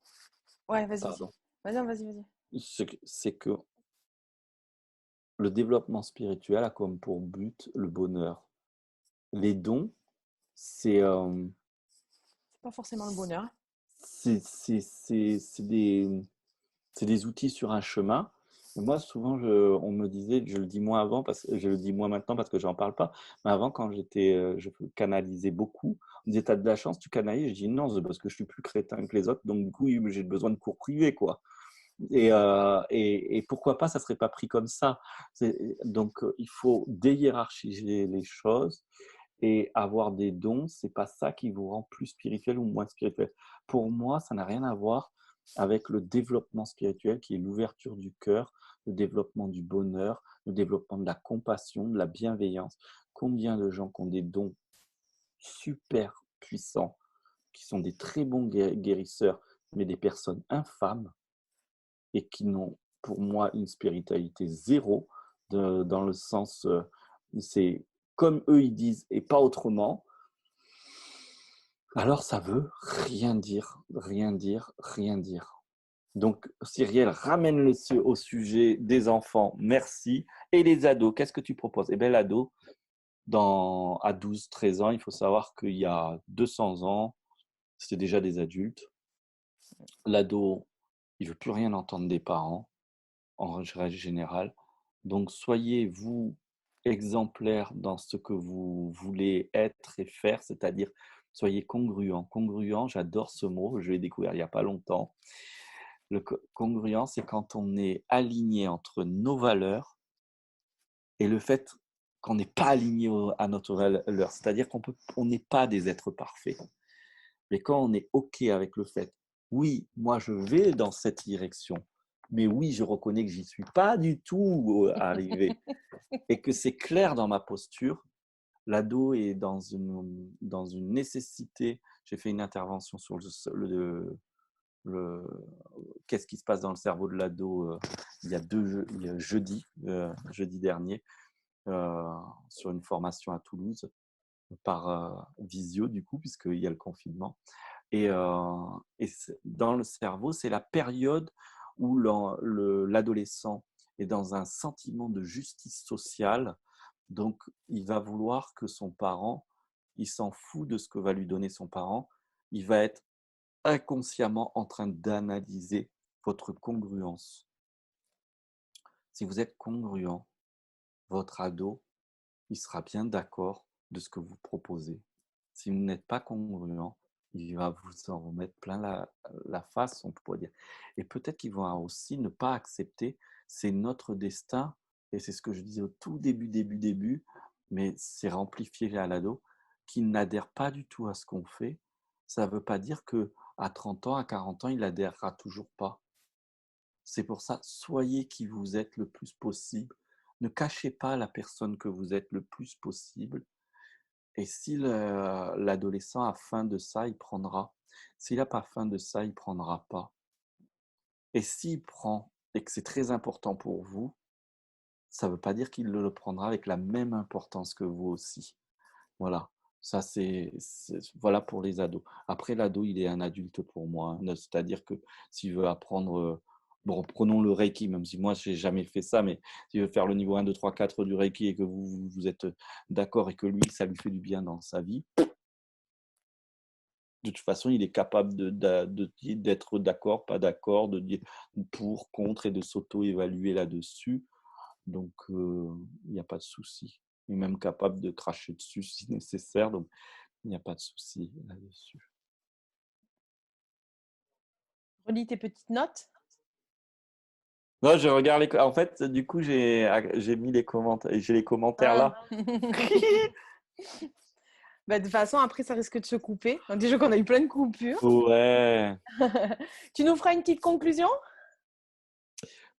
Ouais, vas-y. pardon, Vas-y. c'est que le développement spirituel a comme pour but le bonheur. Les dons, c'est C'est pas forcément le bonheur. c'est des outils sur un chemin. Et moi, souvent, on me disait, je le dis moins avant, je le dis moins maintenant parce que j'en parle pas, mais avant, quand je canalisais beaucoup, on me disait, t'as de la chance, tu canalises. Je dis, non, c'est parce que je suis plus crétin que les autres, donc du coup, j'ai besoin de cours privés, quoi. Et pourquoi pas, ça serait pas pris comme ça. Donc, il faut déhiérarchiser les choses et avoir des dons, c'est pas ça qui vous rend plus spirituel ou moins spirituel. Pour moi, ça n'a rien à voir avec le développement spirituel qui est l'ouverture du cœur, le développement du bonheur, le développement de la compassion, de la bienveillance. Combien de gens qui ont des dons super puissants, qui sont des très bons guérisseurs, mais des personnes infâmes et qui n'ont pour moi une spiritualité zéro, dans le sens, c'est comme eux ils disent et pas autrement, alors ça veut rien dire, rien dire, rien dire. Donc, Cyrielle, ramène-le au sujet des enfants, merci. Et les ados, qu'est-ce que tu proposes? Eh bien, l'ado, à 12-13 ans, il faut savoir qu'il y a 200 ans, c'était déjà des adultes. L'ado, il ne veut plus rien entendre des parents, en règle générale. Donc, soyez, vous, exemplaires dans ce que vous voulez être et faire, c'est-à-dire, soyez congruent. Congruent, j'adore ce mot, je l'ai découvert il n'y a pas longtemps. Le congruent, c'est quand on est aligné entre nos valeurs et le fait qu'on n'est pas aligné à notre valeur. C'est-à-dire qu'on n'est pas des êtres parfaits. Mais quand on est OK avec le fait, oui, moi je vais dans cette direction, mais oui, je reconnais que j'y suis pas du tout arrivé et que c'est clair dans ma posture, l'ado est dans une nécessité. J'ai fait une intervention sur le qu'est-ce qui se passe dans le cerveau de l'ado il y a jeudi dernier, sur une formation à Toulouse par visio du coup, puisqu'il y a le confinement. Et dans le cerveau, c'est la période où l'adolescent est dans un sentiment de justice sociale. Donc, il va vouloir que son parent, il s'en fout de ce que va lui donner son parent, il va être inconsciemment en train d'analyser votre congruence. Si vous êtes congruent, votre ado, il sera bien d'accord de ce que vous proposez. Si vous n'êtes pas congruent, il va vous en remettre plein la face, on pourrait dire. Et peut-être qu'il va aussi ne pas accepter, c'est notre destin, et c'est ce que je disais au tout début, mais c'est amplifié à l'ado, qui n'adhère pas du tout à ce qu'on fait. Ça ne veut pas dire qu'à 30 ans, à 40 ans, il n'adhérera toujours pas. C'est pour ça, soyez qui vous êtes le plus possible. Ne cachez pas la personne que vous êtes le plus possible. Et si l'adolescent a faim de ça, il prendra. S'il n'a pas faim de ça, il ne prendra pas. Et s'il prend, et que c'est très important pour vous, ça ne veut pas dire qu'il le prendra avec la même importance que vous aussi. Voilà. Ça, voilà pour les ados. Après, l'ado, il est un adulte pour moi, hein. C'est-à-dire que s'il veut apprendre, bon, prenons le Reiki, même si moi, je n'ai jamais fait ça, mais s'il veut faire le niveau 1, 2, 3, 4 du Reiki et que vous êtes d'accord et que lui, ça lui fait du bien dans sa vie, de toute façon, il est capable d'être d'accord, pas d'accord, de dire pour, contre et de s'auto-évaluer là-dessus. Donc, il n'y a pas de souci. Il est même capable de cracher dessus si nécessaire. Donc, il n'y a pas de souci là-dessus. Relis tes petites notes. Non, je regarde les. En fait, du coup, j'ai mis les commentaires. J'ai les commentaires là. Bah, de toute façon, après, ça risque de se couper. Donc, déjà qu'on a eu plein de coupures. Ouais. Tu nous feras une petite conclusion?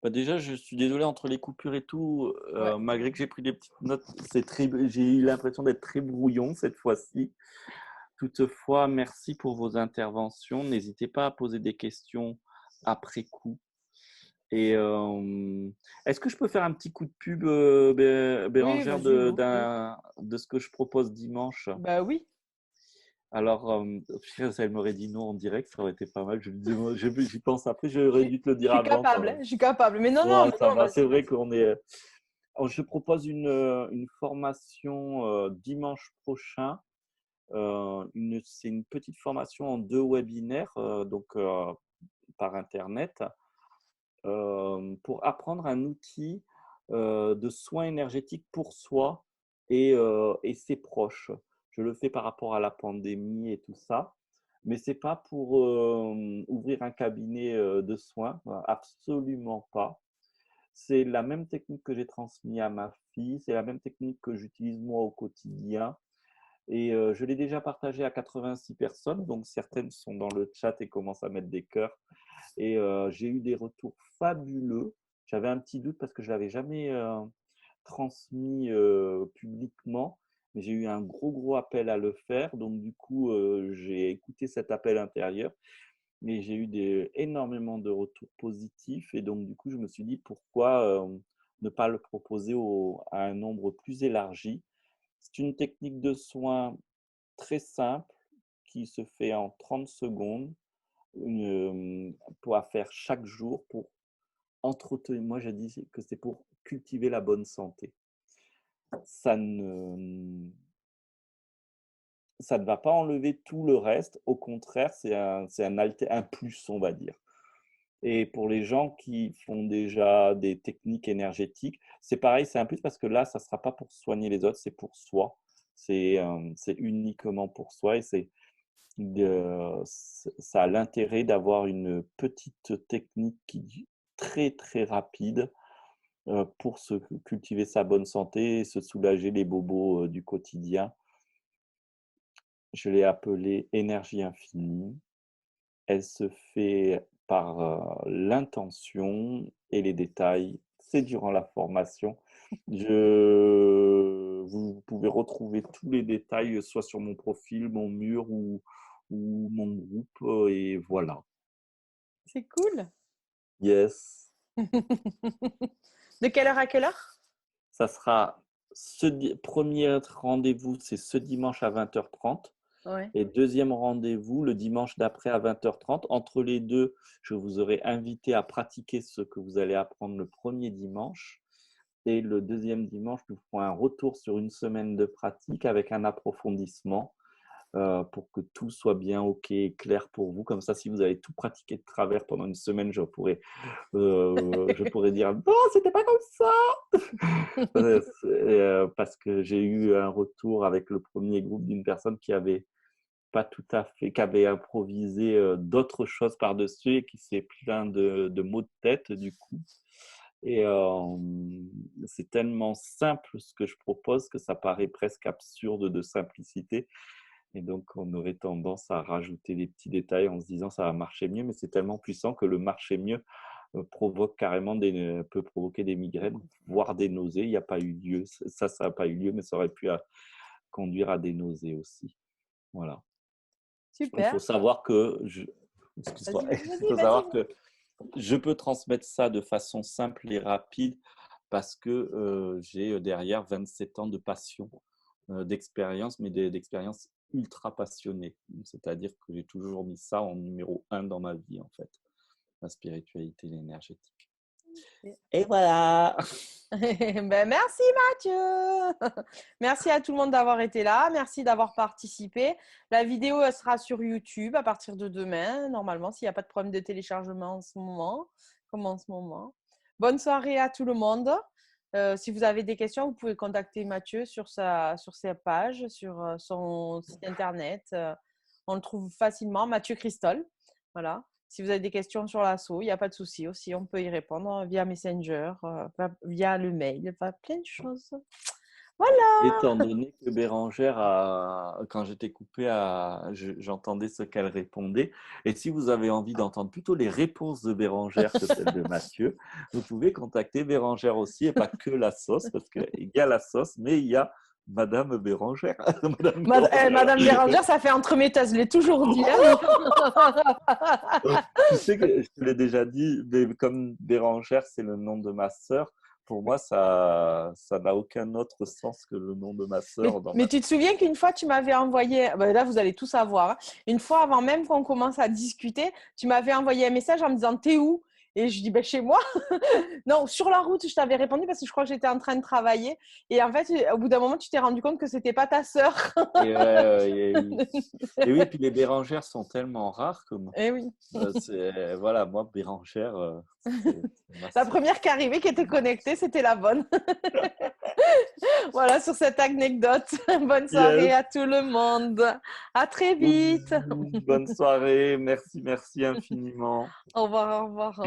Bah déjà, je suis désolé entre les coupures et tout. Ouais. Malgré que j'ai pris des petites notes, j'ai eu l'impression d'être très brouillon cette fois-ci. Toutefois, merci pour vos interventions. N'hésitez pas à poser des questions après coup. Et est-ce que je peux faire un petit coup de pub, Oui, Bérangère, vas-y, volontiers. de ce que je propose dimanche? Bah oui. Alors, elle m'aurait dit non en direct, ça aurait été pas mal. J'y pense après, j'aurais dû te le Je dire suis avant. capable, hein, je suis capable. Mais non, non, Ouais, mais ça non, va, c'est vas-y, vrai vas-y. qu'on est. Alors, je propose une formation dimanche prochain. C'est une petite formation en 2 webinaires, donc par Internet, pour apprendre un outil de soins énergétiques pour soi et ses proches. Je le fais par rapport à la pandémie et tout ça, mais ce n'est pas pour ouvrir un cabinet de soins, absolument pas. C'est la même technique que j'ai transmise à ma fille, c'est la même technique que j'utilise moi au quotidien. Et je l'ai déjà partagé à 86 personnes, donc certaines sont dans le chat et commencent à mettre des cœurs. Et j'ai eu des retours fabuleux. J'avais un petit doute parce que je ne l'avais jamais transmis publiquement, mais j'ai eu un gros appel à le faire. Donc du coup, j'ai écouté cet appel intérieur, mais j'ai eu énormément de retours positifs. Et donc du coup, je me suis dit pourquoi ne pas le proposer à un nombre plus élargi. C'est une technique de soin très simple qui se fait en 30 secondes pour faire chaque jour pour entretenir. Moi, je dis que c'est pour cultiver la bonne santé. Ça ne, ça ne va pas enlever tout le reste. Au contraire, c'est un plus, on va dire. Et pour les gens qui font déjà des techniques énergétiques, c'est pareil, c'est un plus parce que là, ça ne sera pas pour soigner les autres, c'est pour soi. C'est uniquement pour soi et ça a l'intérêt d'avoir une petite technique très rapide pour se cultiver sa bonne santé et se soulager les bobos du quotidien. Je l'ai appelée énergie infinie. Elle se fait par l'intention et les détails. C'est durant la formation. Vous pouvez retrouver tous les détails, soit sur mon profil, mon mur ou mon groupe. Et voilà. C'est cool. Yes. De quelle heure à quelle heure? Ça sera premier rendez-vous, c'est ce dimanche à 20h30. Ouais. Et deuxième rendez-vous, le dimanche d'après à 20h30. Entre les deux, je vous aurai invité à pratiquer ce que vous allez apprendre le premier dimanche. Et le deuxième dimanche, nous ferons un retour sur une semaine de pratique avec un approfondissement pour que tout soit bien OK et clair pour vous. Comme ça, si vous avez tout pratiqué de travers pendant une semaine, je pourrais dire: «Non, c'était pas comme ça!» Parce que j'ai eu un retour avec le premier groupe d'une personne qui avait pas tout à fait qui avait improvisé, d'autres choses par-dessus et qui s'est plaint de maux de tête du coup et c'est tellement simple ce que je propose que ça paraît presque absurde de simplicité et donc on aurait tendance à rajouter des petits détails en se disant: «Ça va marcher mieux», mais c'est tellement puissant que le marcher mieux, provoque carrément peut provoquer des migraines, voire des nausées. Il n'y a pas eu lieu ça n'a pas eu lieu, mais ça aurait pu conduire à des nausées aussi. Voilà. Il faut Super. savoir que Vas-y, excuse-moi, vas-y, il vas-y, faut vas-y. savoir que je peux transmettre ça de façon simple et rapide parce que, j'ai, derrière 27 ans de passion, d'expérience, mais d'expérience ultra passionnée. C'est-à-dire que j'ai toujours mis ça en numéro un dans ma vie, en fait, la spiritualité et l'énergétique. Et voilà! Ben, merci Mathieu. Merci à tout le monde d'avoir été là. Merci d'avoir participé. La vidéo elle sera sur YouTube à partir de demain, normalement, s'il n'y a pas de problème de téléchargement en ce moment, comme en ce moment. Bonne soirée à tout le monde. Si vous avez des questions, vous pouvez contacter Mathieu sur sa page, sur son site internet. On le trouve facilement, Mathieu Christol. Voilà. Si vous avez des questions sur l'assaut, il n'y a pas de souci aussi, on peut y répondre via Messenger, via le mail, plein de choses. Voilà. Étant donné que Bérangère quand j'étais coupé, j'entendais ce qu'elle répondait. Et si vous avez envie d'entendre plutôt les réponses de Bérangère que celles de Mathieu, vous pouvez contacter Bérangère aussi, et pas que la sauce, parce qu'il y a la sauce, mais il y a Madame Bérangère. Madame Bérangère. Madame Bérangère, ça fait entremetteuse, je l'ai toujours dit. Hein. Tu sais que je te l'ai déjà dit, mais comme Bérangère, c'est le nom de ma sœur, pour moi, ça n'a aucun autre sens que le nom de ma sœur dans Mais ma tu te souviens qu'une fois, tu m'avais envoyé, là, vous allez tout savoir, hein. Une fois, avant même qu'on commence à discuter, tu m'avais envoyé un message en me disant « T'es où ?» Et je dis « Chez moi. » Non, sur la route, je t'avais répondu parce que je crois que j'étais en train de travailler. Et en fait, au bout d'un moment, tu t'es rendu compte que c'était pas ta sœur. Et oui, puis les Bérangères sont tellement rares que Eh oui. voilà, moi, Bérangère, c'est ma La sœur. première qui arrivait, qui était connectée, c'était la bonne. Voilà, sur cette anecdote. Bonne soirée Yes. à tout le monde. À très vite. Bonne soirée, merci infiniment. Au revoir, au revoir.